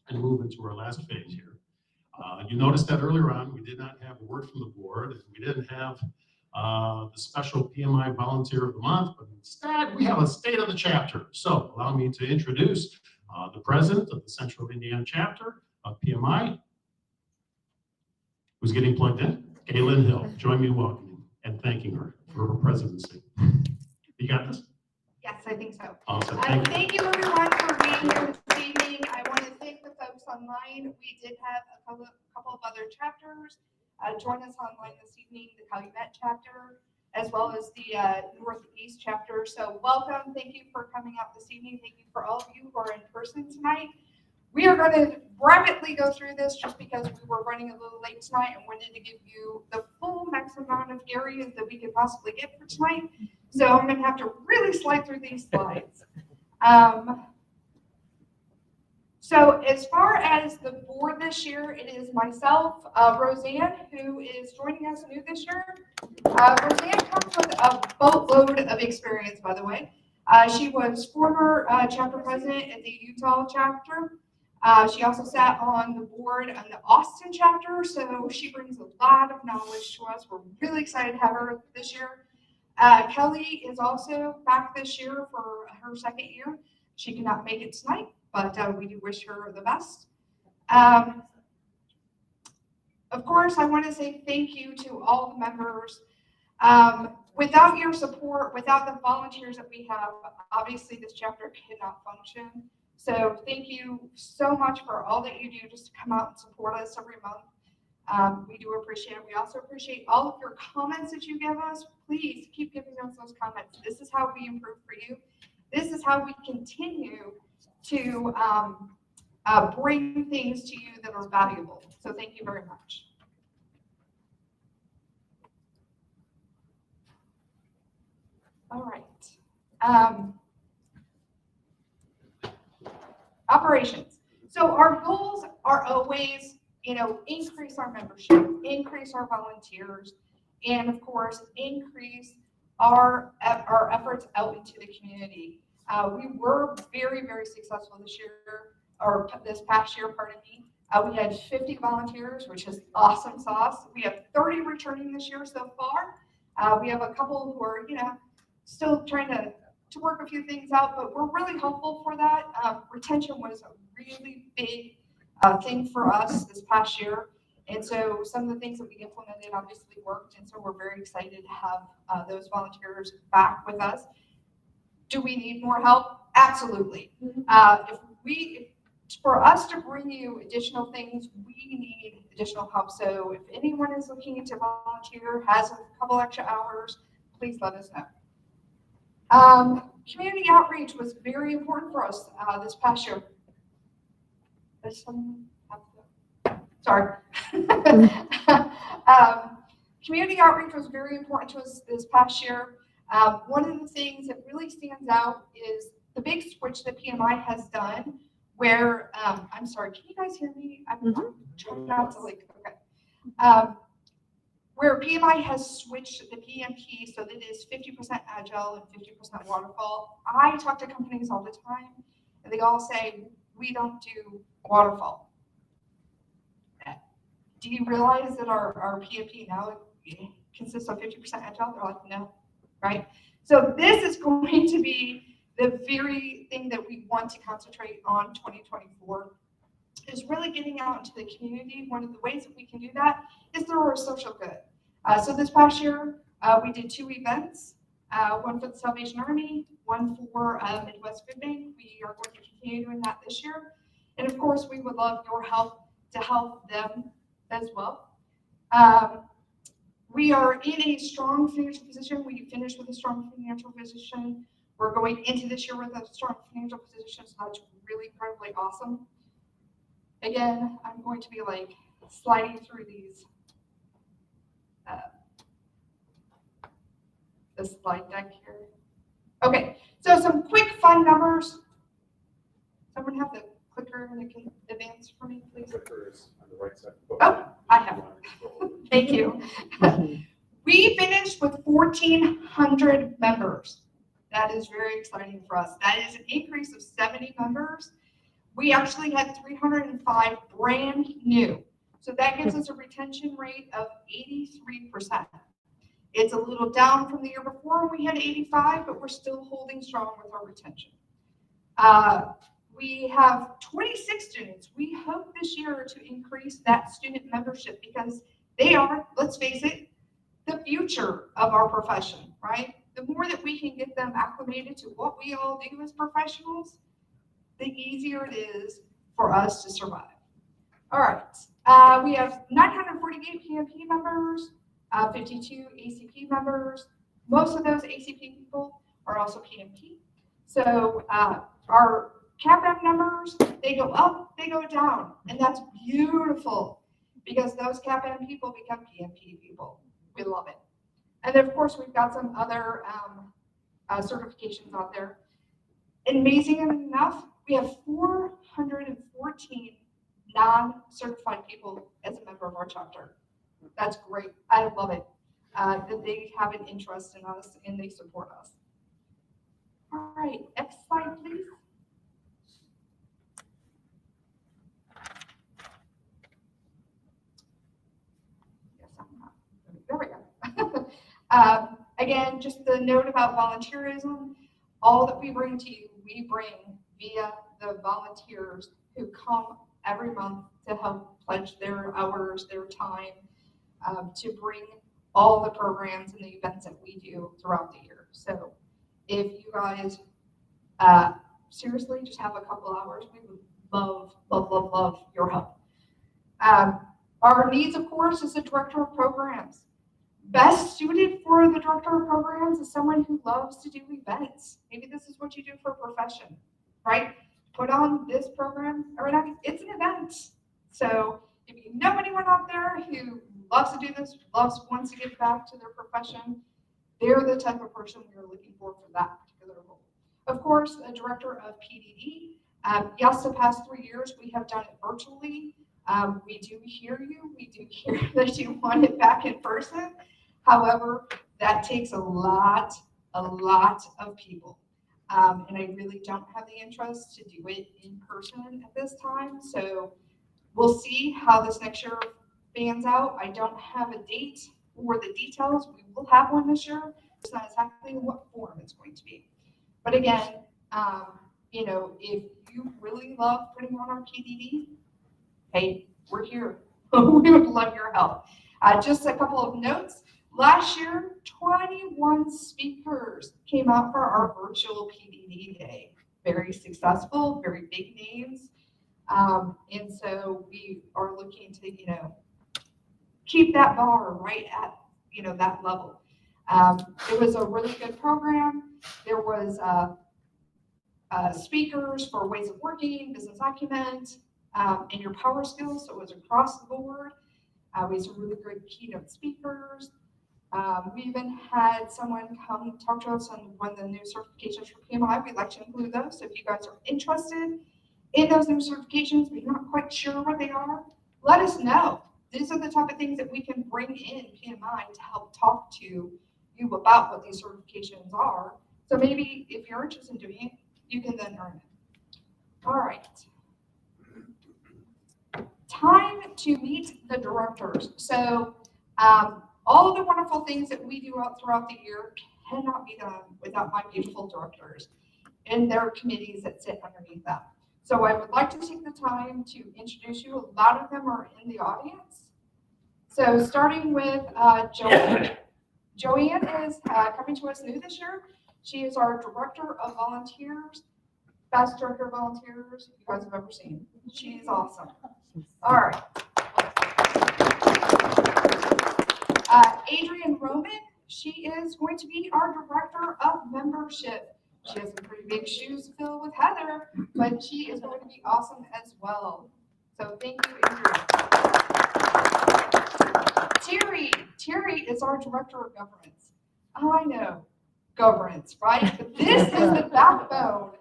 and move into our last phase here. You noticed that earlier on, we did not have a word from the board, and we didn't have the special PMI Volunteer of the Month, but instead we have a state of the chapter. So allow me to introduce the president of the Central Indiana chapter of PMI, who's getting plugged in, Kaylin Hill. Join me in welcoming and thanking her for her presidency. You got this?
Yes, I think so.
Awesome. Thank you.
Thank you everyone for being here this evening. I want to thank the folks online. We did have a couple of other chapters join us online this evening, the Calumet chapter, as well as the Northeast chapter. So welcome. Thank you for coming out this evening. Thank you for all of you who are in person tonight. We are going to rapidly go through this just because we were running a little late tonight and wanted to give you the full maximum amount of Gerry that we could possibly get for tonight. So I'm going to have to really slide through these slides. So as far as the board this year, it is myself, Roseanne, who is joining us new this year. Roseanne comes with a boatload of experience, by the way. She was former chapter president at the Utah chapter. She also sat on the board of the Austin chapter, so she brings a lot of knowledge to us. We're really excited to have her this year. Kelly is also back this year for her second year. She cannot make it tonight, but we do wish her the best. Of course, I want to say thank you to all the members. Without your support, without the volunteers that we have, obviously this chapter cannot function. So thank you so much for all that you do just to come out and support us every month. We do appreciate it. We also appreciate all of your comments that you give us. Please keep giving us those comments. This is how we improve for you. This is how we continue to bring things to you that are valuable. So thank you very much. All right. Operations. So our goals are always, increase our membership, increase our volunteers, and of course, increase our efforts out into the community. We were very, very successful this year, or this past year, pardon me. We had 50 volunteers, which is awesome sauce. We have 30 returning this year so far. We have a couple who are, still trying to work a few things out, but we're really hopeful for that. Retention was a really big thing for us this past year. And so some of the things that we implemented obviously worked. And so we're very excited to have those volunteers back with us. Do we need more help? Absolutely. For us to bring you additional things, we need additional help. So if anyone is looking to volunteer, has a couple extra hours, please let us know. Community outreach was very important for us this past year. Sorry. Community outreach was very important to us this past year. One of the things that really stands out is the big switch that PMI has done where, I'm sorry, can you guys hear me? I'm trying not to okay. Where PMI has switched the PMP so that it is 50% agile and 50% waterfall. I talk to companies all the time and they all say, we don't do waterfall. Do you realize that our PMP now consists of 50% agile? They're like, no, right? So this is going to be the very thing that we want to concentrate on 2024. is really getting out into the community. One of the ways that we can do that is through our social good. So this past year, we did 2 events, one for the Salvation Army, one for Midwest Food Bank. We are going to continue doing that this year. And of course, we would love your help to help them as well. We are in a strong financial position. We finished with a strong financial position. We're going into this year with a strong financial position, so that's really incredibly awesome. Again, I'm going to be like sliding through these, the slide deck here. Okay, so some quick fun numbers. Someone have the clicker and it can advance for me, please?
Clicker is on the right side.
Oh, I have it. Thank you. We finished with 1,400 members. That is very exciting for us. That is an increase of 70 members. We actually had 305 brand new. So that gives us a retention rate of 83%. It's a little down from the year before. We had 85, but we're still holding strong with our retention. We have 26 students. We hope this year to increase that student membership because they are, let's face it, the future of our profession, right? The more that we can get them acclimated to what we all do as professionals, the easier it is for us to survive. All right, we have 948 PMP members, 52 ACP members. Most of those ACP people are also PMP. So our CAPM numbers, they go up, they go down, and that's beautiful because those CAPM people become PMP people. We love it. And then of course we've got some other certifications out there. Amazing enough, we have 414 non-certified people as a member of our chapter. That's great. I love it that they have an interest in us and they support us. All right, next slide, please. Yes, I'm not. There we go. Again, just the note about volunteerism. All that we bring to you, we bring via the volunteers who come every month to help pledge their hours, their time, to bring all the programs and the events that we do throughout the year. So if you guys seriously just have a couple hours, we would love, love, love, love your help. Our needs, of course, is the director of programs. Best suited for the director of programs is someone who loves to do events. Maybe this is what you do for a profession, right? Put on this program, or not, it's an event. So if you know anyone out there who loves to do this, wants to give back to their profession, they're the type of person we are looking for that particular role. Of course, a director of PDD. Yes, the past 3 years we have done it virtually. We do hear you. We do hear that you want it back in person. However, that takes a lot of people. And I really don't have the interest to do it in person at this time. So we'll see how this next year pans out. I don't have a date or the details. We will have one this year. It's not exactly what form it's going to be. But again, you know, if you really love putting on our PDD, hey, we're here. We would love your help. Just a couple of notes. Last year, 21 speakers came out for our virtual PDD day. Very successful, very big names. And so we are looking to, you know, keep that bar right at, you know, that level. It was a really good program. There was speakers for ways of working, business acumen, and your power skills. So it was across the board. We had some really good keynote speakers. We even had someone come talk to us on one of the new certifications for PMI. We'd like to include those. So if you guys are interested in those new certifications, but you're not quite sure what they are, let us know. These are the type of things that we can bring in PMI to help talk to you about what these certifications are. So maybe if you're interested in doing it, you can then earn it. All right. Time to meet the directors. So all of the wonderful things that we do throughout the year cannot be done without my beautiful directors and their committees that sit underneath them. So I would like to take the time to introduce you. A lot of them are in the audience. So starting with Joanne. Joanne is coming to us new this year. She is our Director of Volunteers, best Director of Volunteers you guys have ever seen. She's awesome. All right. Adrienne Roman, she is going to be our Director of Membership. She has some pretty big shoes to fill with Heather, but she is going to be awesome as well. So thank you, Adrienne. Terry is our Director of Governance. I know, governance, right? But this is the backbone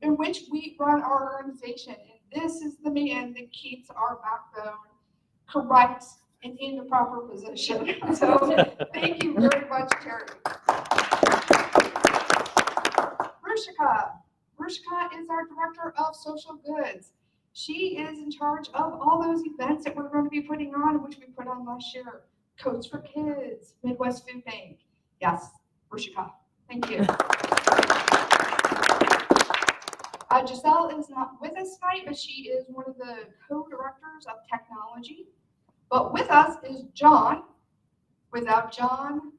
in which we run our organization. And this is the man that keeps our backbone correct and in the proper position. So thank you very much, Terry. Rushika is our Director of Social Goods. She is in charge of all those events that we're going to be putting on, which we put on last year. Coats for Kids, Midwest Food Bank. Yes, Rushika. Thank you. Giselle is not with us tonight, but she is one of the co-directors of technology. But with us is John. Without John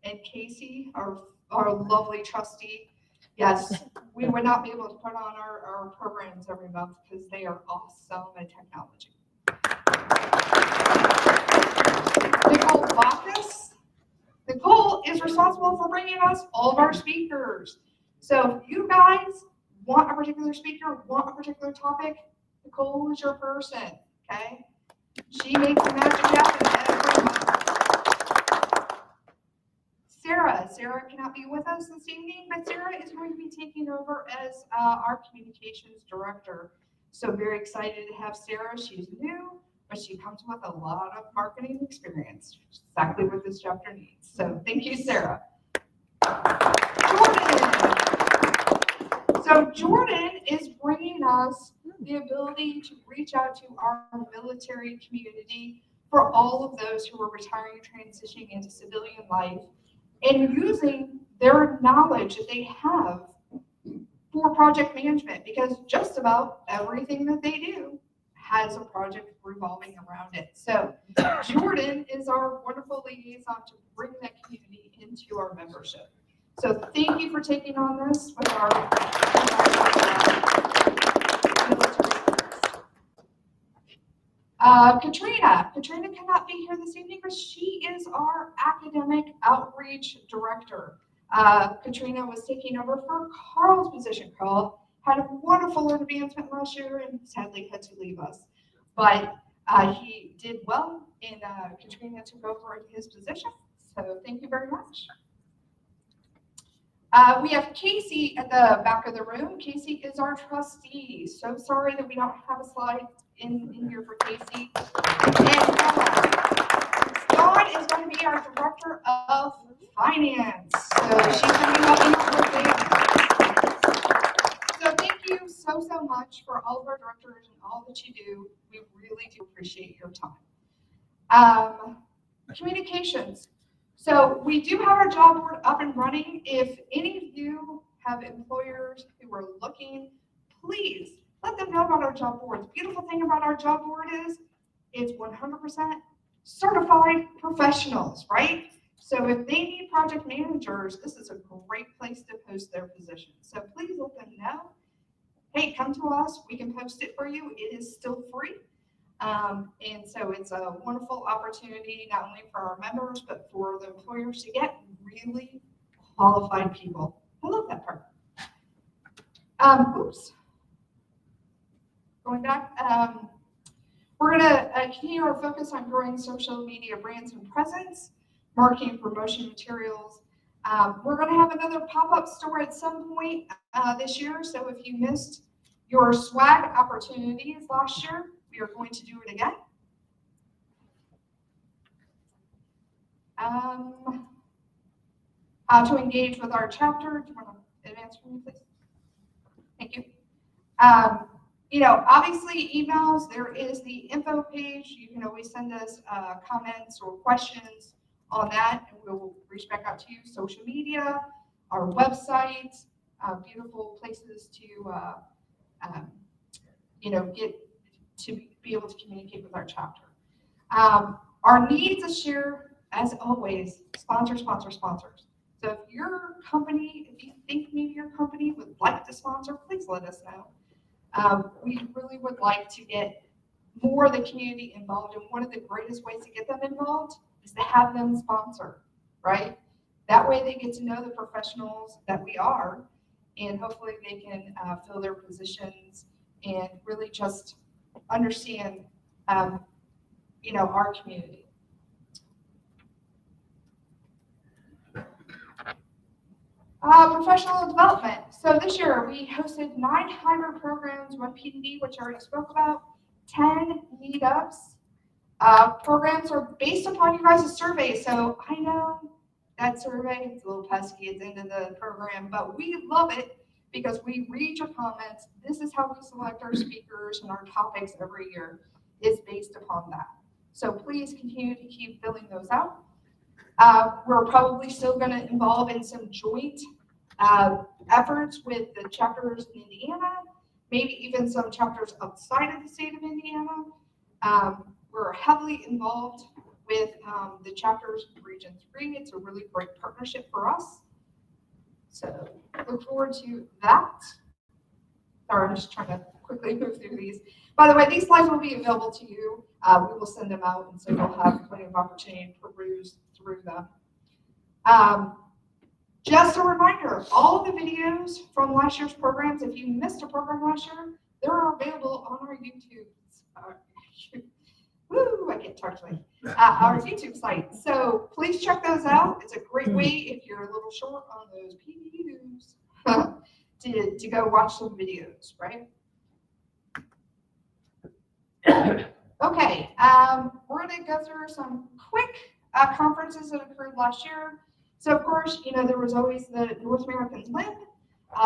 and Casey, our lovely trustee, yes, we would not be able to put on our programs every month because they are awesome at technology. Nicole Bacchus. Nicole is responsible for bringing us all of our speakers. So if you guys want a particular speaker, want a particular topic, Nicole is your person, okay? She makes the magic happen every month. Sarah cannot be with us this evening, but Sarah is going to be taking over as our communications director. So very excited to have Sarah. She's new, but she comes with a lot of marketing experience, exactly what this chapter needs. So thank you, Sarah. Jordan. So Jordan is bringing us the ability to reach out to our military community for all of those who are retiring, transitioning into civilian life, and using their knowledge that they have for project management, because just about everything that they do has a project revolving around it. So Jordan is our wonderful liaison to bring that community into our membership. So thank you for taking on this with our Katrina. Katrina cannot be here this evening, but she is our academic outreach director. Katrina was taking over for Carl's position. Carl had a wonderful advancement last year and sadly had to leave us. But he did well, and Katrina took over his position. So thank you very much. We have Casey at the back of the room. Casey is our trustee. So sorry that we don't have a slide in here for Casey. And Dawn is going to be our director of finance. So she's going to be helping us with that. So thank you so much for all of our directors and all that you do. We really do appreciate your time. Communications. So we do have our job board up and running. If any of you have employers who are looking, please let them know about our job board. The beautiful thing about our job board is it's 100% certified professionals, right? So if they need project managers, this is a great place to post their positions. So please let them know. Hey, come to us. We can post it for you. It is still free. And so it's a wonderful opportunity, not only for our members, but for the employers to get really qualified people. I love that part. Oops. Going back, we're going to continue our focus on growing social media brands and presence, marketing, promotion materials. We're going to have another pop-up store at some point this year. So if you missed your swag opportunities last year, we are going to do it again. How to engage with our chapter. Do you want to advance for me, please? Thank you. You know, obviously emails, there is the info page. You can always send us comments or questions on that, and we'll reach back out to you. Social media, our website, beautiful places to get to be able to communicate with our chapter. Our needs this year, as always, sponsors. So if your company, if you think maybe your company would like to sponsor, please let us know. We really would like to get more of the community involved, and one of the greatest ways to get them involved is to have them sponsor, right? That way they get to know the professionals that we are, and hopefully they can fill their positions and really just understand, our community. Professional development. So this year we hosted 9 hybrid programs, 1 PDD, which I already spoke about, 10 meetups. Programs are based upon you guys' survey. So I know that survey is a little pesky at the end of the program, but we love it because we read your comments. This is how we select our speakers and our topics every year is based upon that. So please continue to keep filling those out. We're probably still going to involve in some joint efforts with the chapters in Indiana, maybe even some chapters outside of the state of Indiana. We're heavily involved with the chapters in Region 3. It's a really great partnership for us. So look forward to that. Sorry, I'm just trying to quickly move through these. By the way, these slides will be available to you. We will send them out, and so you'll have plenty of opportunity to peruse through them. Just a reminder, all of the videos from last year's programs, if you missed a program last year, they're available on our YouTube. I can't talk to me. Our YouTube site. So please check those out. It's a great way if you're a little short on those PDUs to go watch some videos, right? Okay, we're going to go through some quick conferences that occurred last year. So of course, there was always the North American Limb.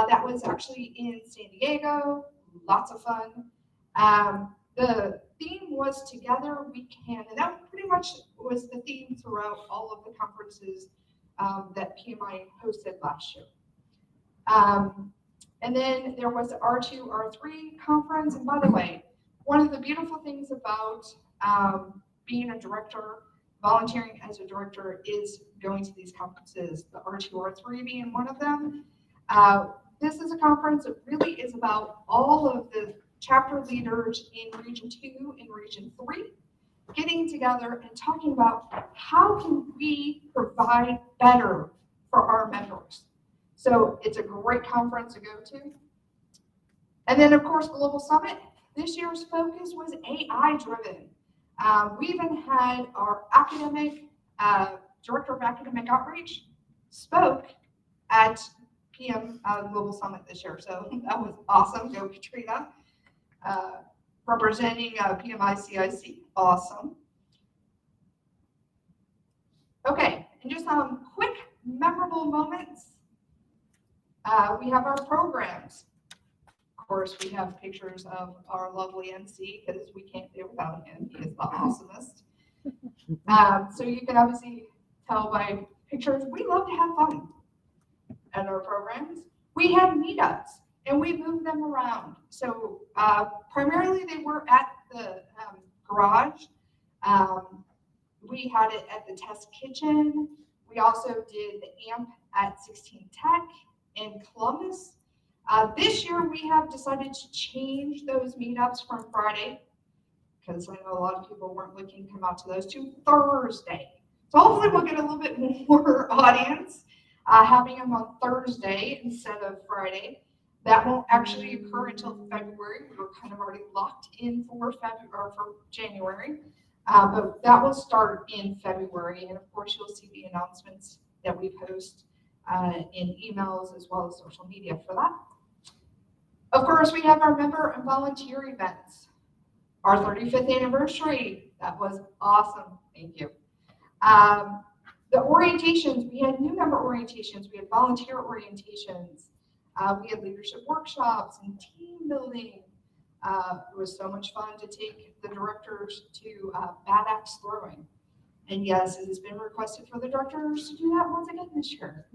That was actually in San Diego. Lots of fun. The theme was Together We Can, and that pretty much was the theme throughout all of the conferences that PMI hosted last year. And then there was the R2, R3 conference. And by the way, one of the beautiful things about being a director, volunteering as a director, is going to these conferences, the R2, R3 being one of them. This is a conference that really is about all of the chapter leaders in Region 2 and Region 3 getting together and talking about how can we provide better for our members. So it's a great conference to go to. And then, of course, Global Summit. This year's focus was AI driven. We even had our academic, Director of Academic Outreach spoke at PM Global Summit this year. So that was awesome. Go Katrina. Representing PMICIC. Awesome. Okay, and just some quick memorable moments. We have our programs. Of course, we have pictures of our lovely MC because we can't do without him. He is the awesomest. So you can obviously tell by pictures, we love to have fun at our programs. We had meetups and we moved them around. So primarily they were at the garage. We had it at the test kitchen. We also did the AMP at 16 Tech in Columbus. This year we have decided to change those meetups from Friday, because I know a lot of people weren't looking to come out to those, to Thursday. So hopefully we'll get a little bit more audience having them on Thursday instead of Friday. That won't actually occur until February. We were kind of already locked in for January, but that will start in February. And of course, you'll see the announcements that we post in emails as well as social media for that. Of course, we have our member and volunteer events. Our 35th anniversary, that was awesome. Thank you. The orientations, we had new member orientations, we had volunteer orientations, we had leadership workshops and team building. It was so much fun to take the directors to bad axe throwing. And yes, it has been requested for the directors to do that once again this year.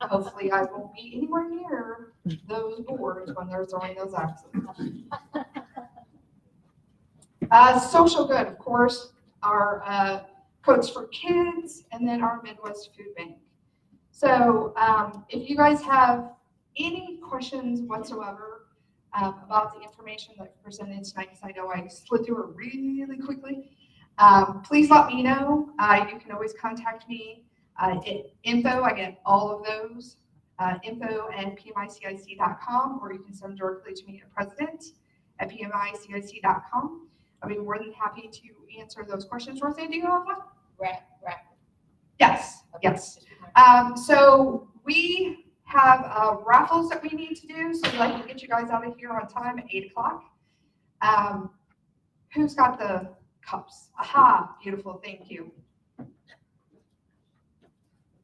Hopefully I won't be anywhere near those boards when they're throwing those axes. Social good, of course, our Coats for Kids, and then our Midwest Food Bank. So if you guys have any questions whatsoever about the information that was presented tonight, because I know I slid through it really quickly, please let me know. You can always contact me. Info, I get all of those. info@pmicic.com, or you can send directly to me at president@pmicic.com. I'll be more than happy to answer those questions. Roseanne, do you have one? Yes, yes. So we have raffles that we need to do so that I can get you guys out of here on time at 8 o'clock. Who's got the cups? Aha, beautiful, thank you.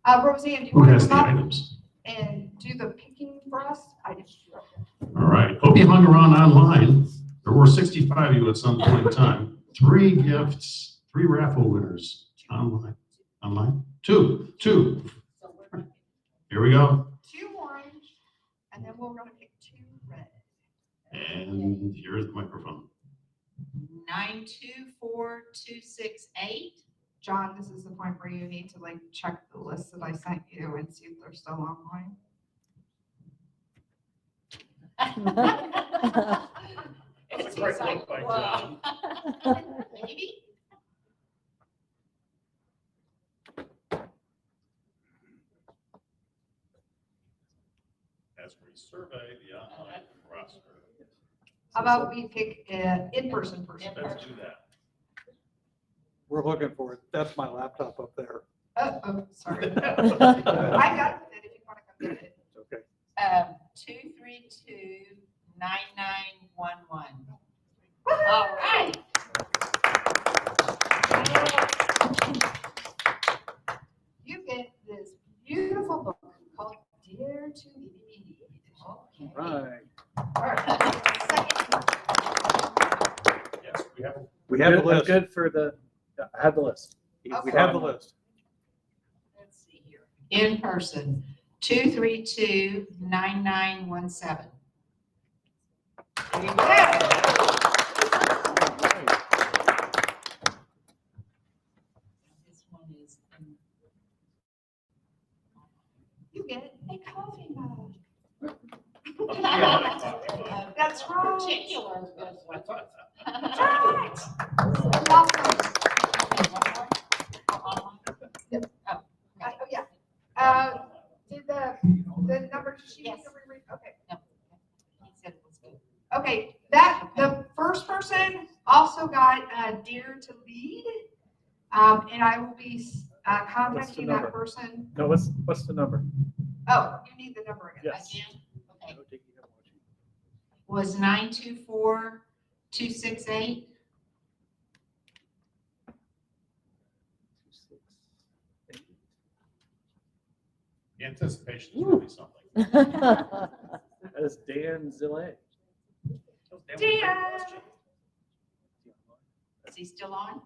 Roseanne, do you
Who
want
has
to
the
come up
items?
and do the picking for us? I just.
All right, hope you hung around online. There were 65 of you at some point in time. 3 gifts, 3 raffle winners online. Two. Here we go.
2 orange, and then we're gonna pick 2 red.
And here's the microphone.
924268.
John, this is the point where you need to like check the list that I sent you and see if they're still online.
It's like, wow. Maybe.
As we survey the online roster.
How about we pick an in-person person?
Let's do that.
We're looking for it. That's my laptop up there.
Oh, sorry. I got it if you want to come get it.
Okay.
2329911. All right.
You get this beautiful book called Dear to Lead.
Okay.
Right.
All right.
Yes, we have.
We have the
I'm
list.
good for the, I have the list.
We have the list.
Let's see here. In person, 2329917. There you go. This one is.
You get a coffee mug.
Yeah.
That's right.
Particular.
That's right. Awesome. Oh, yeah. Did the number sheet?
Yes.
Okay.
He said it was good.
Okay, the first person also got Dear to Lead. And I will be contacting that
number?
person.
No, what's the number?
Oh, you need the number again.
Yes.
Again, okay,
I don't think you have one.
was 924268.
268.
The anticipation is really something.
That is Dan Zille.
Dan.
Is he still on?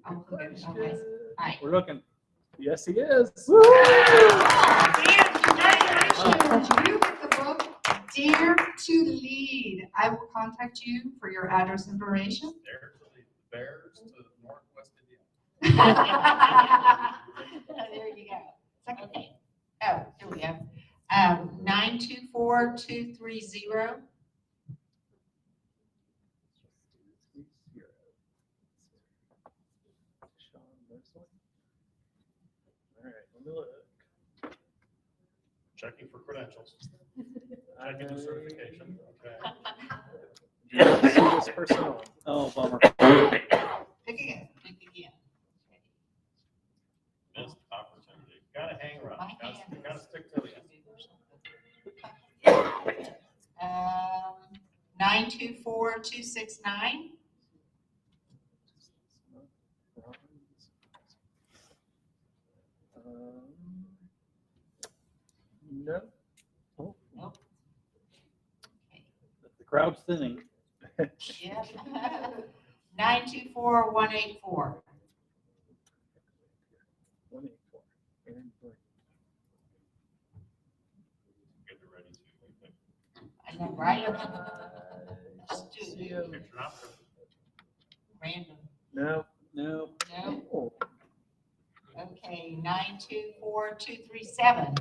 Oh, good. Okay. Right.
We're looking. Yes, he is.
Dan, congratulations. You get the book Dear to Lead. I will contact you for your address information.
There to lead the Bears to Northwest Indiana.
There you go. Okay. Oh, here we go. 924230.
All right, let me look.
Checking for credentials. Checking the certification. Okay.
See this person on. Oh, bummer.
Pick again.
Think again.
Missed opportunity. Gotta hang around.
My hand
Gotta stick to the.
924269.
No. Oh,
Nope.
the crowd's thinning.
Yeah. 924184.
184. Aaron Blake.
Get it ready to.
I know, right? Let's do
See
it.
him.
Picture not.
Random.
No.
No.
Oh,
Okay, 924237.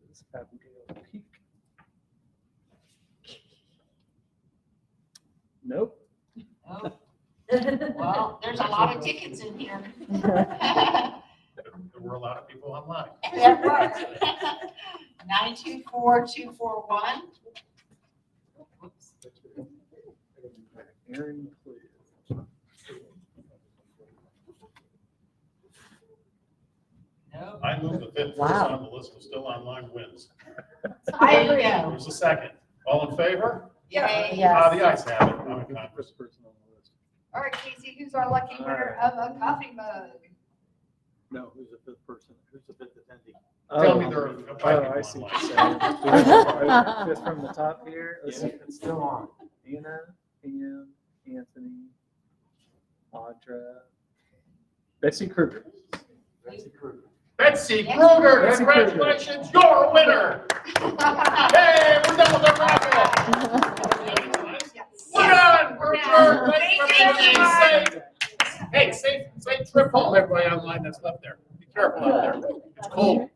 it's Abigail Peak. Nope.
Oh, well, there's a lot of tickets in here.
There were a lot of people online.
There were. 924241. Whoops.
Aaron Clear.
No.
I move the fifth person on the list who's still online wins.
I
There you
agree.
go.
There's a second. All in favor?
Yay.
Yeah.
The ayes have it. I'm in Congress.
First person on the list.
All right, Casey, who's our lucky winner of a coffee mug?
No, who's the fifth person? Who's the fifth attendee?
Tell me there are five
Oh, I
people
see what
online.
you're saying. Fifth from the top here. Let's see.
It's still on.
Anna, Pam, Anthony, Audra, Betsy Kruger.
Betsy Kruger.
Betsy
Yes.
Kruger,
Betsy Kruger.
congratulations, you're a winner. Hey, we're done with the raffle. We're done. We're adjourned. Thanks for being safe. Hey, safe trip home, everybody online that's left there. Be careful out there. It's cold.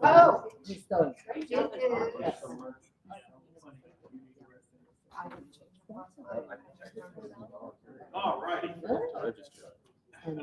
Oh,
He's still.
it is.
All righty.
Good.